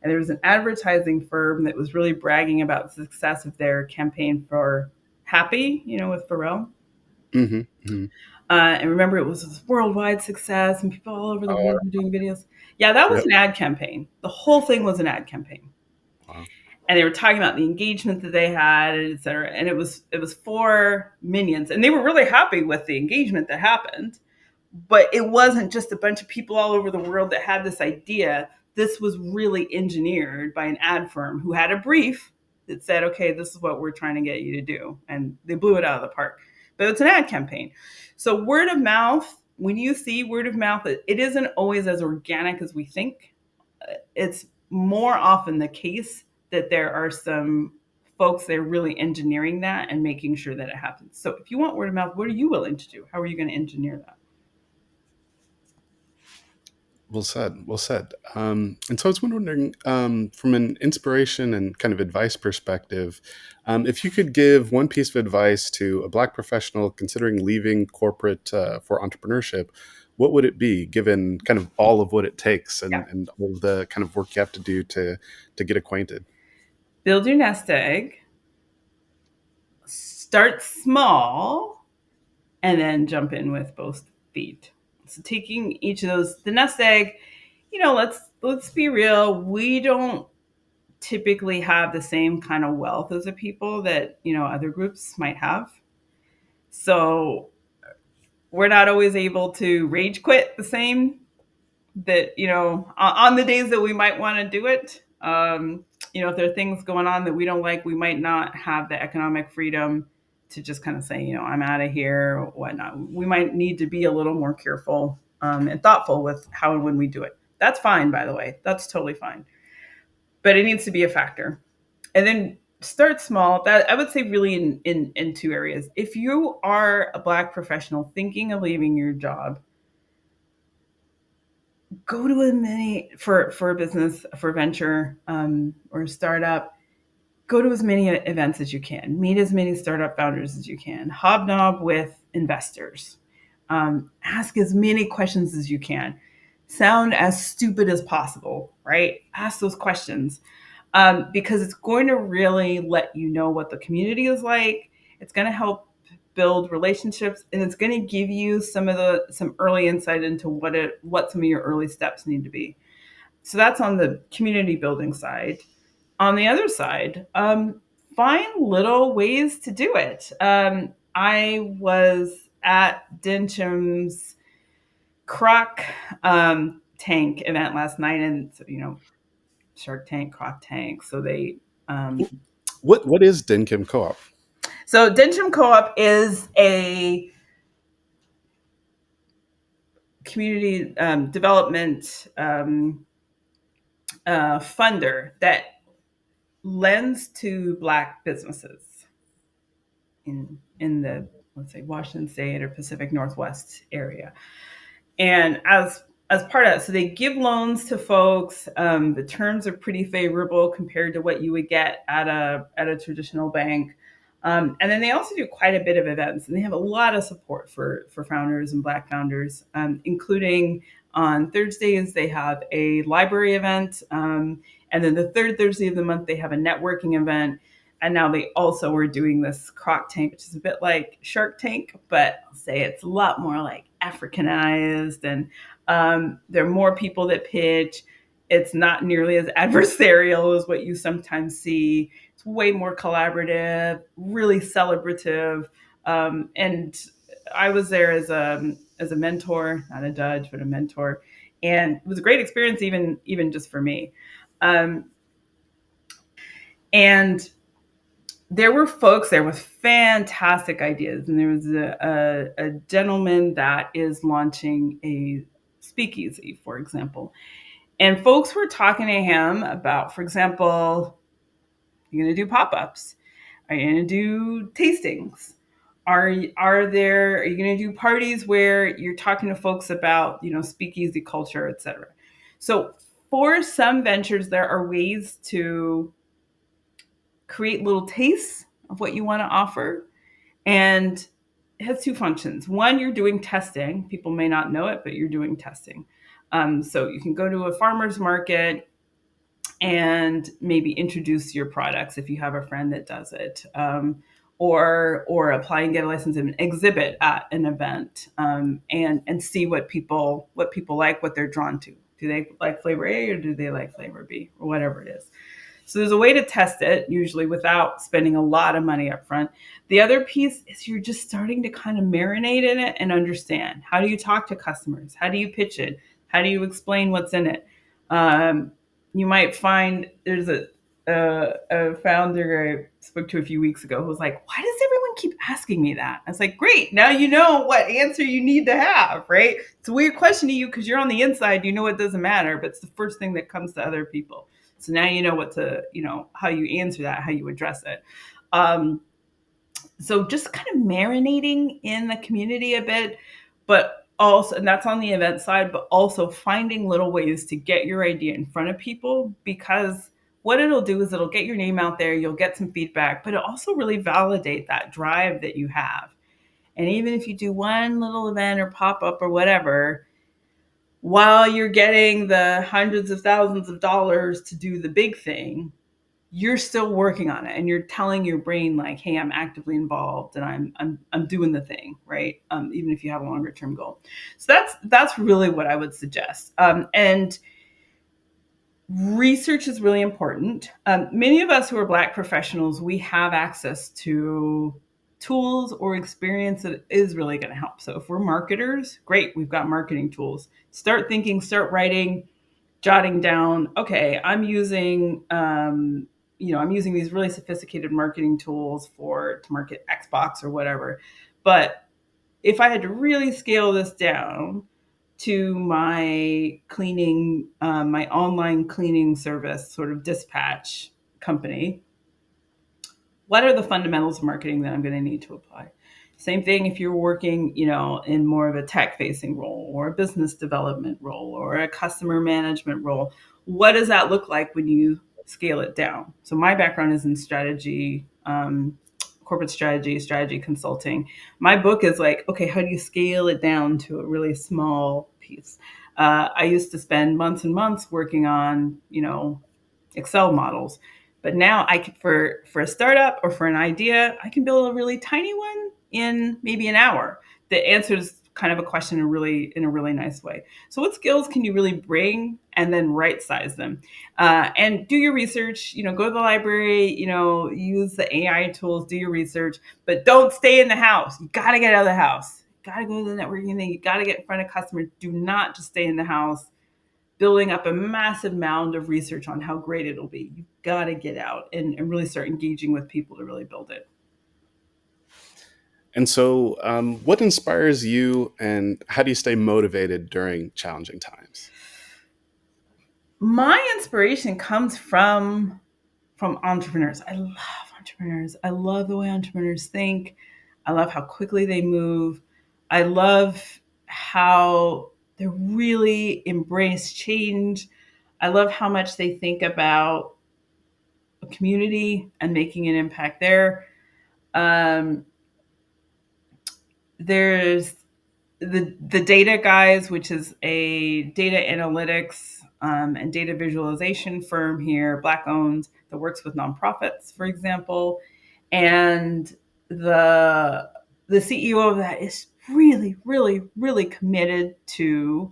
and there was an advertising firm that was really bragging about the success of their campaign for Happy, with Pharrell. Mhm. Mhm. And remember, it was this worldwide success, and people all over the Oh, world were doing videos. Yeah, that was yep. an ad campaign. The whole thing was an ad campaign, Wow. and they were talking about the engagement that they had, et cetera. And it was for Minions, and they were really happy with the engagement that happened. But it wasn't just a bunch of people all over the world that had this idea. This was really engineered by an ad firm who had a brief that said, okay, this is what we're trying to get you to do. And they blew it out of the park. But it's an ad campaign. So word of mouth, when you see word of mouth, it isn't always as organic as we think. It's more often the case that there are some folks that are really engineering that and making sure that it happens. So if you want word of mouth, what are you willing to do? How are you going to engineer that? Well said. Well said. And so I was wondering, from an inspiration and kind of advice perspective, if you could give one piece of advice to a Black professional considering leaving corporate for entrepreneurship, what would it be, given kind of all of what it takes Yeah. and all of the kind of work you have to do to get acquainted? Build your nest egg, start small, and then jump in with both feet. So taking each of those, the nest egg, let's be real. We don't typically have the same kind of wealth as the people that other groups might have. So we're not always able to rage quit the same that on the days that we might want to do it. if there are things going on that we don't like, we might not have the economic freedom to just kind of say, I'm out of here or whatnot. We might need to be a little more careful and thoughtful with how and when we do it. That's fine, by the way. That's totally fine. But it needs to be a factor. And then start small. That I would say really in two areas. If you are a Black professional thinking of leaving your job, go to as many for a business, for a venture, or a startup. Go to as many events as you can, meet as many startup founders as you can, hobnob with investors, ask as many questions as you can, sound as stupid as possible, right? Ask those questions, because it's going to really let you know what the community is like. It's going to help build relationships, and it's going to give you some early insight into what some of your early steps need to be. So that's on the community building side. On the other side, find little ways to do it. I was at Denham's Croc Tank event last night, and so, Shark Tank, Croc Tank. So they, What is Dinkim Co-op? so Denham Co-op is a community development funder that lends to Black businesses in the, let's say, Washington State or Pacific Northwest area. And as part of that, so they give loans to folks. The terms are pretty favorable compared to what you would get at a traditional bank. And then they also do quite a bit of events, and they have a lot of support for founders and Black founders, including on Thursdays they have a library event, and then the third Thursday of the month they have a networking event. And now they also are doing this Croc Tank, which is a bit like Shark Tank, but I'll say it's a lot more like Africanized, and there are more people that pitch. It's not nearly as adversarial as what you sometimes see. It's way more collaborative, really celebrative. And I was there as a mentor, not a judge, but a mentor, and it was a great experience, even just for me. Um, and there were folks there with fantastic ideas, and there was a gentleman that is launching a speakeasy, for example, and folks were talking to him about, for example, you're going to do pop-ups, are you going to do tastings, are you going to do parties where you're talking to folks about, speakeasy culture, etc. So for some ventures there are ways to create little tastes of what you want to offer. And it has two functions. One, you're doing testing. People may not know it, but you're doing testing. So you can go to a farmer's market and maybe introduce your products if you have a friend that does it, or apply and get a license and exhibit at an event, and see what people like, what they're drawn to. Do they like flavor A or do they like flavor B, or whatever it is? So there's a way to test it, usually without spending a lot of money up front. The other piece is you're just starting to kind of marinate in it and understand. How do you talk to customers? How do you pitch it? How do you explain what's in it? Um, you might find there's a founder I spoke to a few weeks ago who was like, "Why does everyone keep asking me that?" I was like, "Great, now you know what answer you need to have, right? It's a weird question to you because you're on the inside, you know it doesn't matter, but it's the first thing that comes to other people. So now you know how you answer that, how you address it." Um, so just kind of marinating in the community a bit, but also, and that's on the event side, but also finding little ways to get your idea in front of people, because what it'll do is it'll get your name out there, you'll get some feedback, but it also really validate that drive that you have. And even if you do one little event or pop up or whatever, while you're getting the hundreds of thousands of dollars to do the big thing, you're still working on it, and you're telling your brain like, "Hey, I'm actively involved, and I'm doing the thing," right? Even if you have a longer term goal. So that's really what I would suggest. And research is really important. Many of us who are Black professionals, we have access to tools or experience that is really going to help. So if we're marketers, great, we've got marketing tools. Start thinking, start writing, jotting down, okay, I'm using these really sophisticated marketing tools for to market Xbox or whatever. But if I had to really scale this down to my cleaning, my online cleaning service sort of dispatch company, what are the fundamentals of marketing that I'm going to need to apply? Same thing if you're working, in more of a tech facing role or a business development role or a customer management role. What does that look like when you scale it down? So my background is in strategy, corporate strategy, strategy consulting. My book is like, okay, how do you scale it down to a really small piece? I used to spend months and months working on, Excel models. But now I could, for a startup or for an idea, I can build a really tiny one in maybe an hour that answers kind of a question in a really nice way. So what skills can you really bring and then right size them? And do your research, go to the library, use the AI tools, do your research, but don't stay in the house. You got to get out of the house. You got to go to the networking thing. You got to get in front of customers. Do not just stay in the house building up a massive mound of research on how great it'll be. You've got to get out and really start engaging with people to really build it. And so, what inspires you, and how do you stay motivated during challenging times? My inspiration comes from entrepreneurs. I love entrepreneurs. I love the way entrepreneurs think. I love how quickly they move. I love how they really embrace change. I love how much they think about a community and making an impact there. Um, there's the data guys, which is a data analytics and data visualization firm here, black owned, that works with nonprofits, for example. And the the CEO of that is really, really, really committed to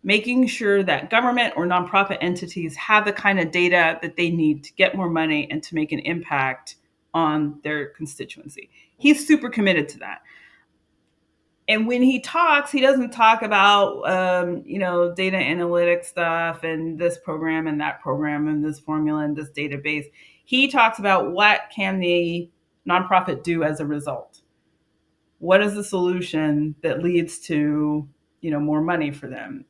making sure that government or nonprofit entities have the kind of data that they need to get more money and to make an impact on their constituency. He's super committed to that. And when he talks, he doesn't talk about data analytics stuff and this program and that program and this formula and this database. He talks about what can the nonprofit do as a result. What is the solution that leads to more money for them?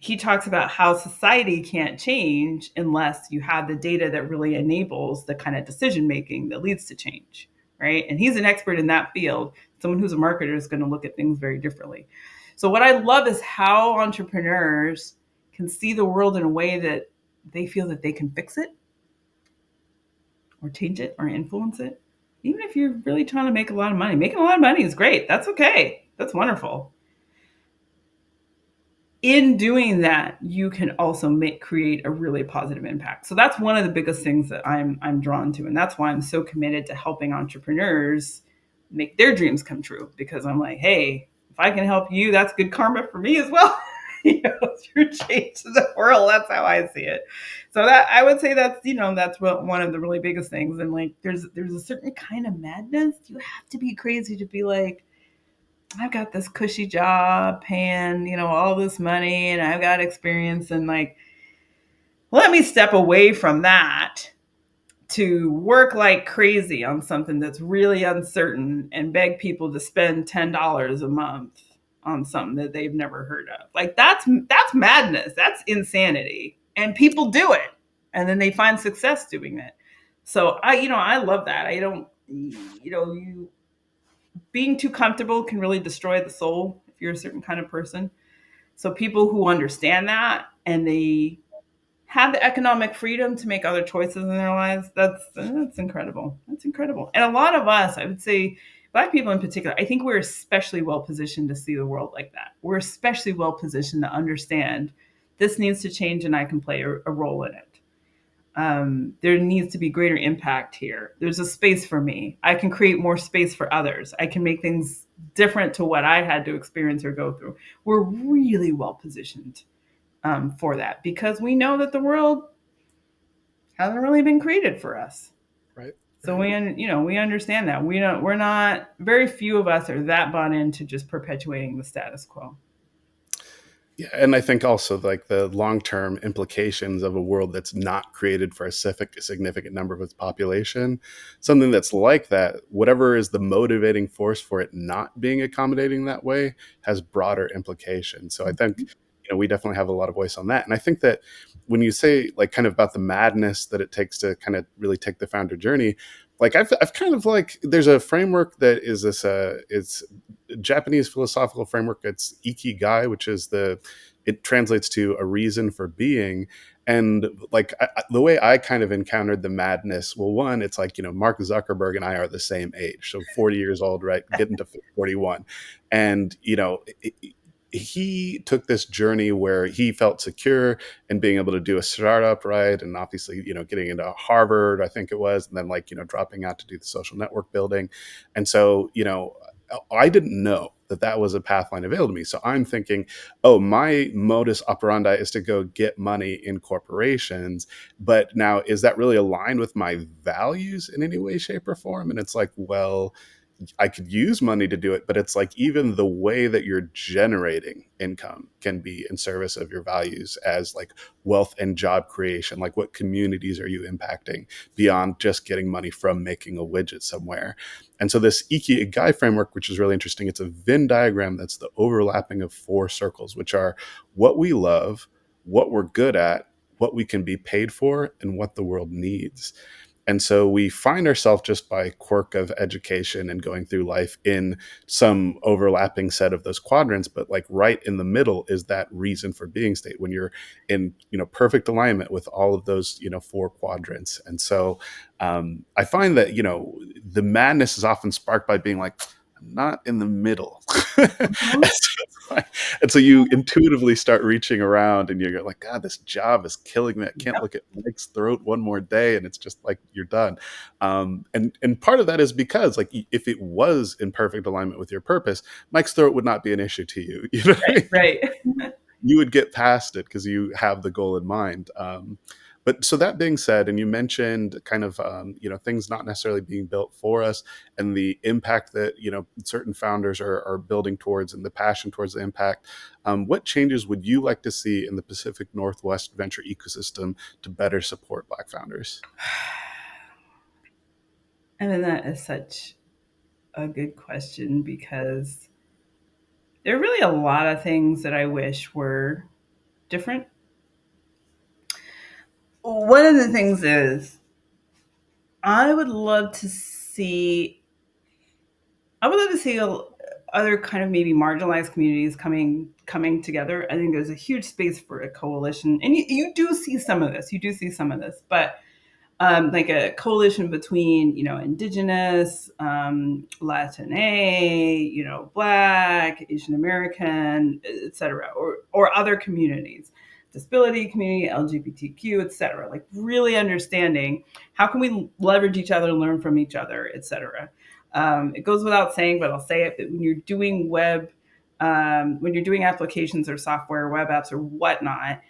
He talks about how society can't change unless you have the data that really enables the kind of decision making that leads to change, right? And he's an expert in that field. Someone who's a marketer is going to look at things very differently. So what I love is how entrepreneurs can see the world in a way that they feel that they can fix it or change it or influence it. Even if you're really trying to make a lot of money, making a lot of money is great. That's okay. That's wonderful. In doing that, you can also create a really positive impact. So that's one of the biggest things that I'm drawn to, and that's why I'm so committed to helping entrepreneurs make their dreams come true. Because I'm like, hey, if I can help you, that's good karma for me as well. Through change to the world. That's how I see it. So that I would say that's what one of the really biggest things. And like, there's a certain kind of madness. You have to be crazy to be like, I've got this cushy job paying, all this money and I've got experience and like, let me step away from that to work like crazy on something that's really uncertain and beg people to spend $10 a month on something that they've never heard of. Like that's madness. That's insanity. And people do it. And then they find success doing it. So I love that. I don't, you being too comfortable can really destroy the soul if you're a certain kind of person. So people who understand that and they have the economic freedom to make other choices in their lives, that's incredible. That's incredible. And a lot of us, I would say, Black people in particular, I think we're especially well positioned to see the world like that. We're especially well positioned to understand this needs to change and I can play a role in it. There needs to be greater impact here. There's a space for me. I can create more space for others. I can make things different to what I had to experience or go through. We're really well positioned for that because we know that the world hasn't really been created for us. Right, So right. we understand that we're not very few of us are that bought into just perpetuating the status quo. Yeah, and I think also like the long-term implications of a world that's not created for a significant number of its population, something that's like that, whatever is the motivating force for it not being accommodating that way has broader implications. So I think, we definitely have a lot of voice on that. And I think that when you say like kind of about the madness that it takes to kind of really take the founder journey, like I've kind of like there's a framework that is this it's Japanese philosophical framework. It's ikigai, which is it translates to a reason for being. And like the way I kind of encountered the madness, well, one, it's like, Mark Zuckerberg and I are the same age. So 40 years old, right? Getting to 41. And, he took this journey where he felt secure in being able to do a startup, right? And obviously, getting into Harvard, I think it was, and then like, dropping out to do the social network building. And so, I didn't know that that was a pathline available to me. So I'm thinking, oh, my modus operandi is to go get money in corporations. But now, is that really aligned with my values in any way, shape, or form? And it's like, well, I could use money to do it, but it's like even the way that you're generating income can be in service of your values as like wealth and job creation. Like, what communities are you impacting beyond just getting money from making a widget somewhere? And so this Ikigai framework, which is really interesting, it's a Venn diagram that's the overlapping of four circles, which are what we love, what we're good at, what we can be paid for, and what the world needs. And so we find ourselves just by quirk of education and going through life in some overlapping set of those quadrants, but like right in the middle is that reason for being state when you're in, perfect alignment with all of those, four quadrants. And so I find that, the madness is often sparked by being like, I'm not in the middle. Mhm. And so you intuitively start reaching around and you're like, God, this job is killing me. I can't Yep. look at Mike's throat one more day. And it's just like, you're done. And part of that is because like, if it was in perfect alignment with your purpose, Mike's throat would not be an issue to you. You know what I Right, mean? right. You would get past it because you have the goal in mind. But so that being said, and you mentioned kind of things not necessarily being built for us, and the impact that certain founders are building towards, and the passion towards the impact. What changes would you like to see in the Pacific Northwest venture ecosystem to better support Black founders? I mean, that is such a good question because there are really a lot of things that I wish were different. One of the things is I would love to see I would love to see other kind of maybe marginalized communities coming together. I think there's a huge space for a coalition, and you do see some of this. You do see some of this, but like a coalition between indigenous, Latina, Black, Asian American, etc., or other communities, disability community, LGBTQ, etc. Like really understanding how can we leverage each other, learn from each other, etc. It goes without saying, but I'll say it: that when you're doing when you're doing applications or software, web apps or whatnot,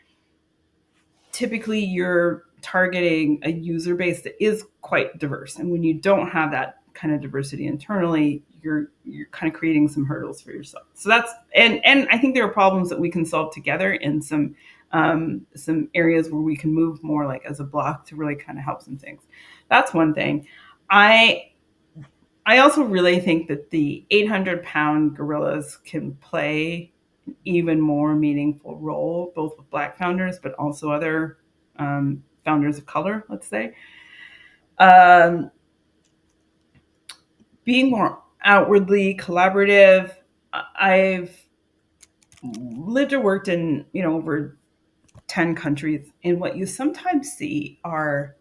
typically you're targeting a user base that is quite diverse, and when you don't have that kind of diversity internally, you're kind of creating some hurdles for yourself. So that's and I think there are problems that we can solve together in some areas where we can move more like as a block to really kind of help some things. That's one thing. I i also really think that the 800-pound gorillas can play even more meaningful role, both with Black founders, but also other founders of color, let's say. Um, Being more outwardly collaborative. I've lived or worked in, over 10 countries. And what you sometimes see are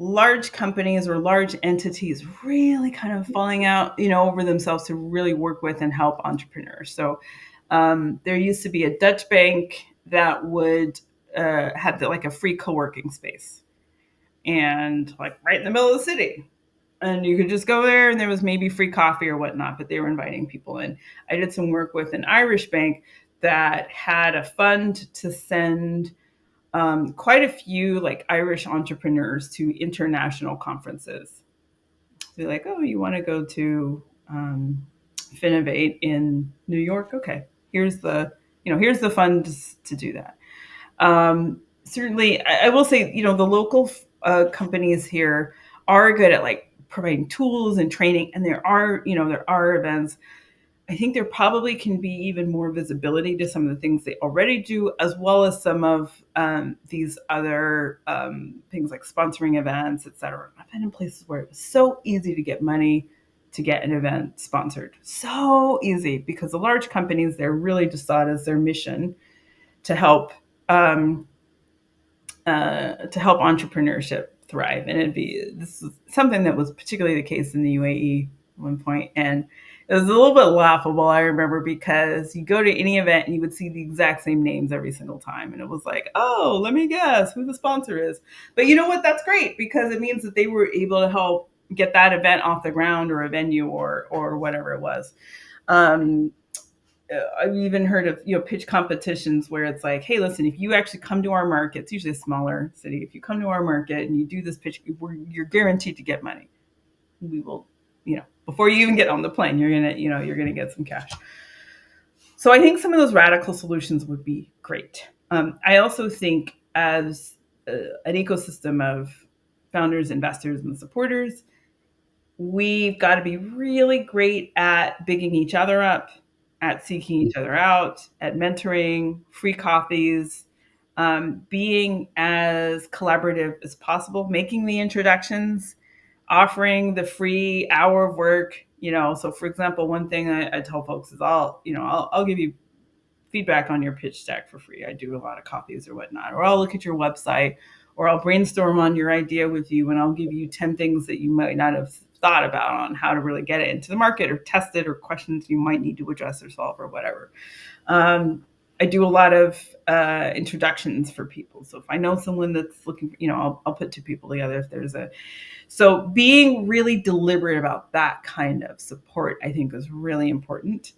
large companies or large entities really kind of falling out, over themselves to really work with and help entrepreneurs. So there used to be a Dutch bank that would have like a free co-working space, and like right in the middle of the city. And you could just go there and there was maybe free coffee or whatnot, but they were inviting people in. I did some work with an Irish bank that had a fund to send quite a few like Irish entrepreneurs to international conferences. They're like, oh, you want to go to Finovate in New York? Okay, here's the here's the funds to do that. Certainly, I will say, the local companies here are good at like providing tools and training, and there are events. I think there probably can be even more visibility to some of the things they already do, as well as some of these other things like sponsoring events, et cetera. I've been in places where it was so easy to get money to get an event sponsored. So easy, because the large companies, they're really just saw it as their mission to help um, entrepreneurship thrive. And this is something that was particularly the case in the UAE at one point. And it was a little bit laughable, I remember, because you go to any event and you would see the exact same names every single time. And it was like, oh, let me guess who the sponsor is. But you know what? That's great, because it means that they were able to help get that event off the ground, or a venue, or whatever it was. Um, I've even heard of pitch competitions where it's like, hey, listen, if you actually come to our market, it's usually a smaller city. If you come to our market and you do this pitch, you're guaranteed to get money. We will, before you even get on the plane, you're gonna get some cash. So I think some of those radical solutions would be great. I also think, as an ecosystem of founders, investors, and supporters, we've got to be really great at bigging each other up, at seeking each other out, at mentoring, free coffees, being as collaborative as possible, making the introductions, offering the free hour of work. So for example, one thing I tell folks is I'll give you feedback on your pitch deck for free. I do a lot of copies or whatnot, or I'll look at your website, or I'll brainstorm on your idea with you, and I'll give you 10 things that you might not have thought about on how to really get it into the market, or test it, or questions you might need to address or solve, or whatever. I do a lot of introductions for people. So if I know someone that's looking, I'll put two people together if there's a. So being really deliberate about that kind of support, I think, is really important.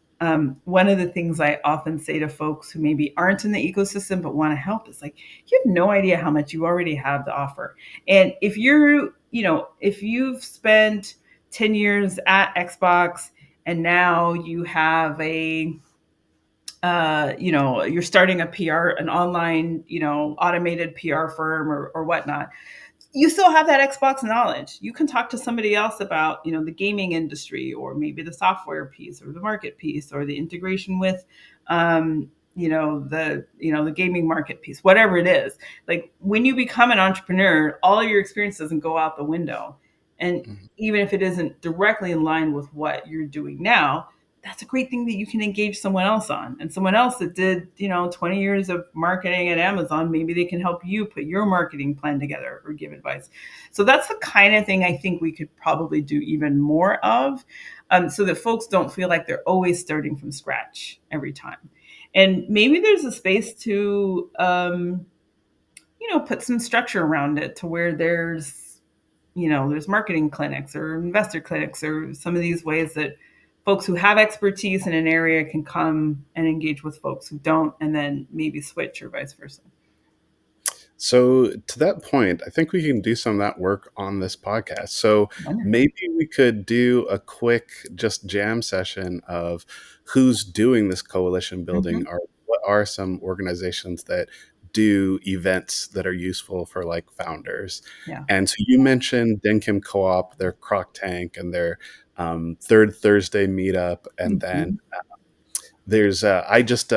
One of the things I often say to folks who maybe aren't in the ecosystem but want to help is like, you have no idea how much you already have to offer. And if you've spent 10 years at Xbox, and now you have you're starting a PR, an online, automated PR firm, or whatnot, you still have that Xbox knowledge. You can talk to somebody else about, the gaming industry, or maybe the software piece, or the market piece, or the integration with, the gaming market piece, whatever it is. Like, when you become an entrepreneur, all your experience doesn't go out the window. And Mhm. even if it isn't directly in line with what you're doing now, that's a great thing that you can engage someone else on. And someone else that did, 20 years of marketing at Amazon, maybe they can help you put your marketing plan together or give advice. So that's the kind of thing I think we could probably do even more of, so that folks don't feel like they're always starting from scratch every time. And maybe there's a space to, put some structure around it, to where there's marketing clinics, or investor clinics, or some of these ways that folks who have expertise in an area can come and engage with folks who don't, and then maybe switch, or vice versa. So, to that point, I think we can do some of that work on this podcast. So, Wonderful. maybe we could do a quick just jam session of who's doing this coalition building, Hmm. or what are some organizations that do events that are useful for like founders. Yeah. And so you mentioned Denkim Co-op, their Croc Tank, and their third Thursday meetup, and then Hmm. there's I just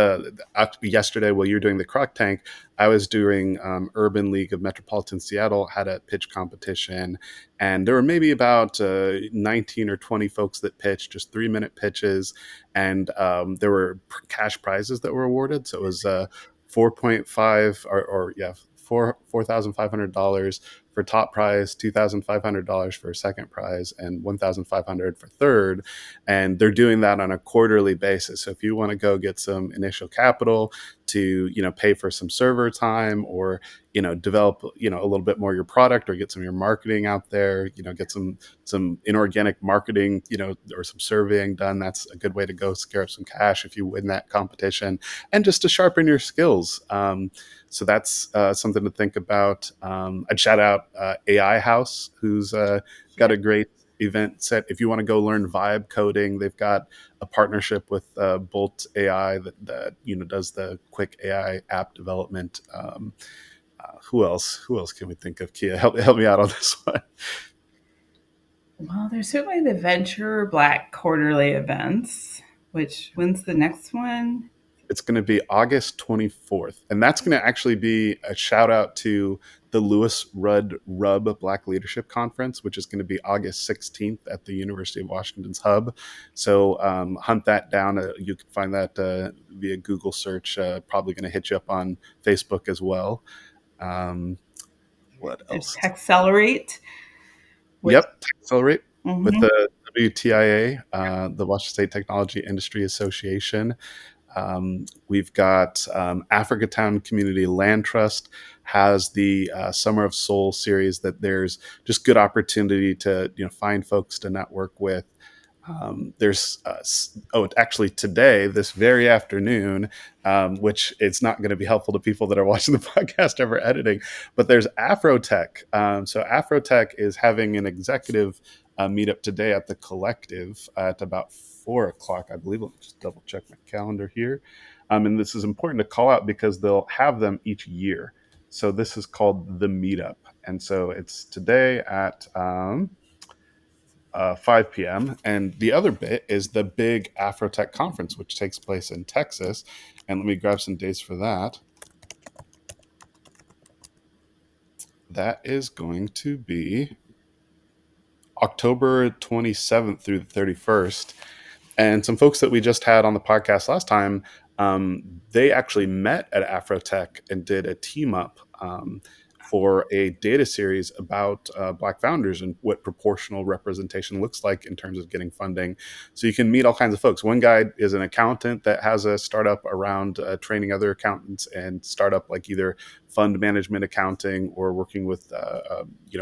yesterday, while you're doing the Croc Tank, I was doing Urban League of Metropolitan Seattle, had a pitch competition, and there were maybe about 19 or 20 folks that pitched, just 3-minute pitches, and there were cash prizes that were awarded. So it was 4.5, or yeah, $4,500 for top prize, $2,500 for second prize, and 1,500 for third. And they're doing that on a quarterly basis. So if you want to go get some initial capital to pay for some server time, or develop a little bit more your product, or get some of your marketing out there, get some inorganic marketing, or some surveying done, that's a good way to go scare up some cash if you win that competition, and just to sharpen your skills. So that's something to think about. I'd shout out AI House, who's got Yeah. a great event set. If you want to go learn vibe coding, they've got a partnership with Bolt AI that does the quick AI app development. Who else? Who else can we think of? Kia, help me out on this one. Well, there's certainly the Venture Black quarterly events. Which when's the next one? It's going to be August 24th. And that's going to actually be a shout out to the Lewis Rudd Rubb Black Leadership Conference, which is going to be August 16th at the University of Washington's Hub. So hunt that down. You can find that via Google search. Probably going to hit you up on Facebook as well. Um, what There's else? Accelerate, which Yep, Accelerate with mhm, the WTIA, the Washington State Technology Industry Association. We've got Africatown Community Land Trust has the Summer of Soul series that there's just good opportunity to find folks to network with. There's actually today, this very afternoon, which it's not going to be helpful to people that are watching the podcast ever editing, but there's Afrotech. So Afrotech is having an executive meetup today at the Collective at about 4 o'clock, I believe. Let me just double check my calendar here. And this is important to call out because they'll have them each year. So this is called the Meetup, and so it's today at 5 p.m. And the other bit is the big Afrotech conference, which takes place in Texas. And let me grab some dates for that. That is going to be October 27th through the 31st. And some folks that we just had on the podcast last time, they actually met at Afrotech and did a team up for a data series about Black founders and what proportional representation looks like in terms of getting funding. So you can meet all kinds of folks. One guy is an accountant that has a startup around training other accountants and startup like either fund management accounting or working with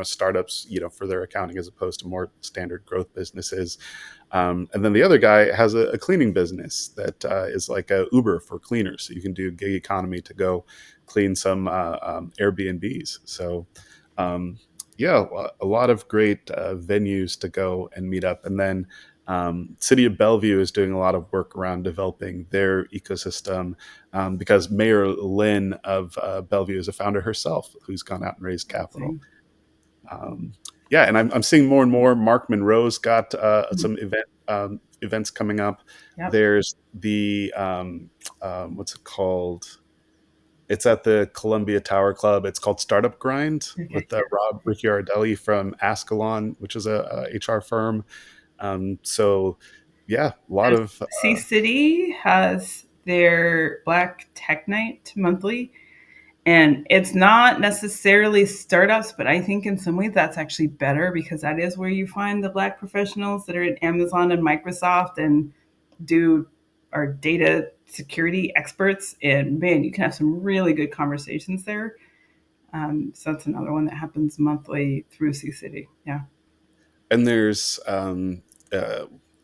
startups for their accounting as opposed to more standard growth businesses. And then the other guy has a cleaning business that is like a Uber for cleaners. So you can do gig economy to go clean some Airbnbs. So, yeah, a lot of great venues to go and meet up. And then City of Bellevue is doing a lot of work around developing their ecosystem because Mayor Lynn of Bellevue is a founder herself who's gone out and raised capital. see. Um, yeah, and I'm seeing more and more. Mark Monroe's got Hmm. some events coming up. Yep. There's the what's it called? It's at the Columbia Tower Club. It's called Startup Grind Okay. with Rob Ricciardelli from Ascalon, which is a HR firm. So, yeah, a lot of Sea City has their Black Tech Night monthly, and it's not necessarily startups, but I think in some ways that's actually better because that is where you find the Black professionals that are at Amazon and Microsoft and do are data security experts. And man, you can have some really good conversations there. So that's another one that happens monthly through Sea City. Yeah. and there's uh,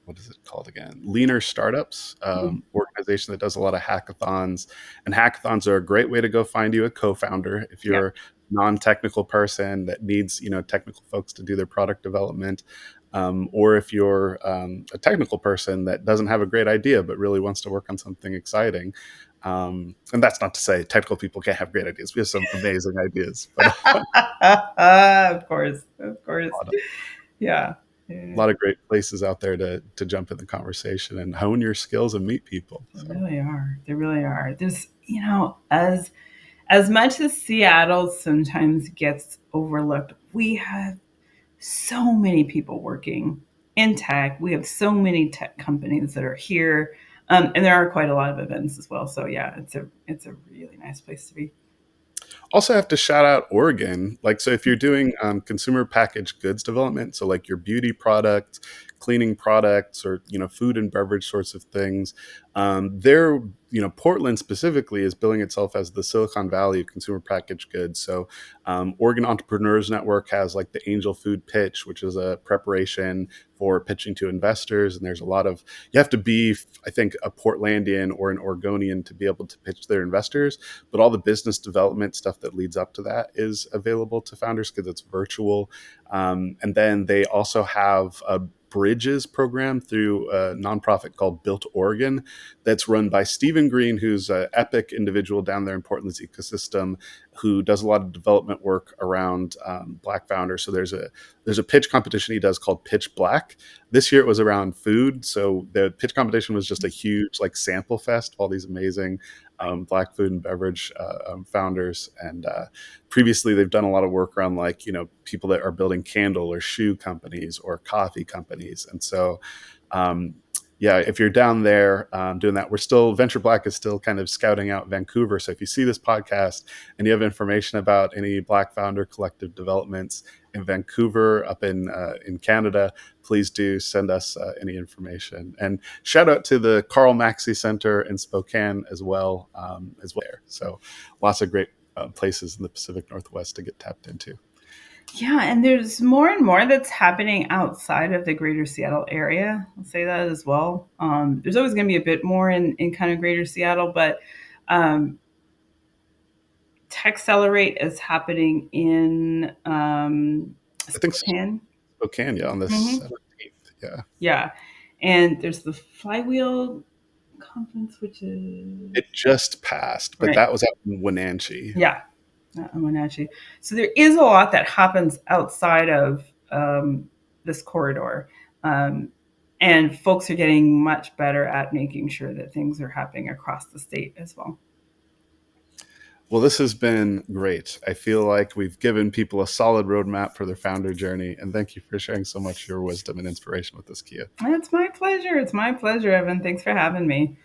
what is it called again? Leaner Startups, Mhm. organization that does a lot of hackathons, and hackathons are a great way to go find you a co-founder if Yep. you're a non-technical person that needs technical folks to do their product development. Or if you're a technical person that doesn't have a great idea but really wants to work on something exciting, and that's not to say technical people can't have great ideas. We have some amazing ideas, but Of course. Of a course. lot of Yeah. a Yeah. lot of great places out there to jump in the conversation and hone your skills and meet people. They So really are. They really are. There's, as much as Seattle sometimes gets overlooked, we have so many people working in tech. We have so many tech companies that are here, and there are quite a lot of events as well. So yeah, it's a really nice place to be. also have to shout out Oregon. Like, so if you're doing consumer packaged goods development, so like your beauty products, cleaning products or, food and beverage sorts of things. They're, Portland specifically is billing itself as the Silicon Valley of consumer packaged goods. So Oregon Entrepreneurs Network has like the Angel Food Pitch, which is a preparation for pitching to investors. And there's a lot of, you have to be, I think, a Portlandian or an Oregonian to be able to pitch their investors. But all the business development stuff that leads up to that is available to founders because it's virtual. And then they also have a Bridges program through a nonprofit called Built Oregon that's run by Stephen Green, who's an epic individual down there in Portland's ecosystem, who does a lot of development work around Black founders. So there's a pitch competition he does called Pitch Black. This year it was around food, so the pitch competition was just a huge like sample fest of all these amazing Black food and beverage founders. And previously they've done a lot of work around like people that are building candle or shoe companies or coffee companies. And so yeah, if you're down there doing that, Venture Black is still kind of scouting out Vancouver. So if you see this podcast and you have information about any Black founder collective developments in Vancouver, up in Canada, please do send us any information. And shout out to the Carl Maxey Center in Spokane as well. So lots of great places in the Pacific Northwest to get tapped into. Yeah, and there's more and more that's happening outside of the greater Seattle area. I'll say that as well. There's always going to be a bit more in kind of greater Seattle, but Techcelerate is happening in I think Spokane. Spokane, yeah, on the Mm-hmm. 17th. Yeah. Yeah, and there's the Flywheel Conference, which is It just passed, but right. that was out in Wenatchee. Yeah, Wenatchee. So there is a lot that happens outside of this corridor. Um, and folks are getting much better at making sure that things are happening across the state as well. Well, this has been great. I feel like we've given people a solid roadmap for their founder journey. And thank you for sharing so much of your wisdom and inspiration with us, Kia. It's my pleasure. It's my pleasure, Evan. Thanks for having me.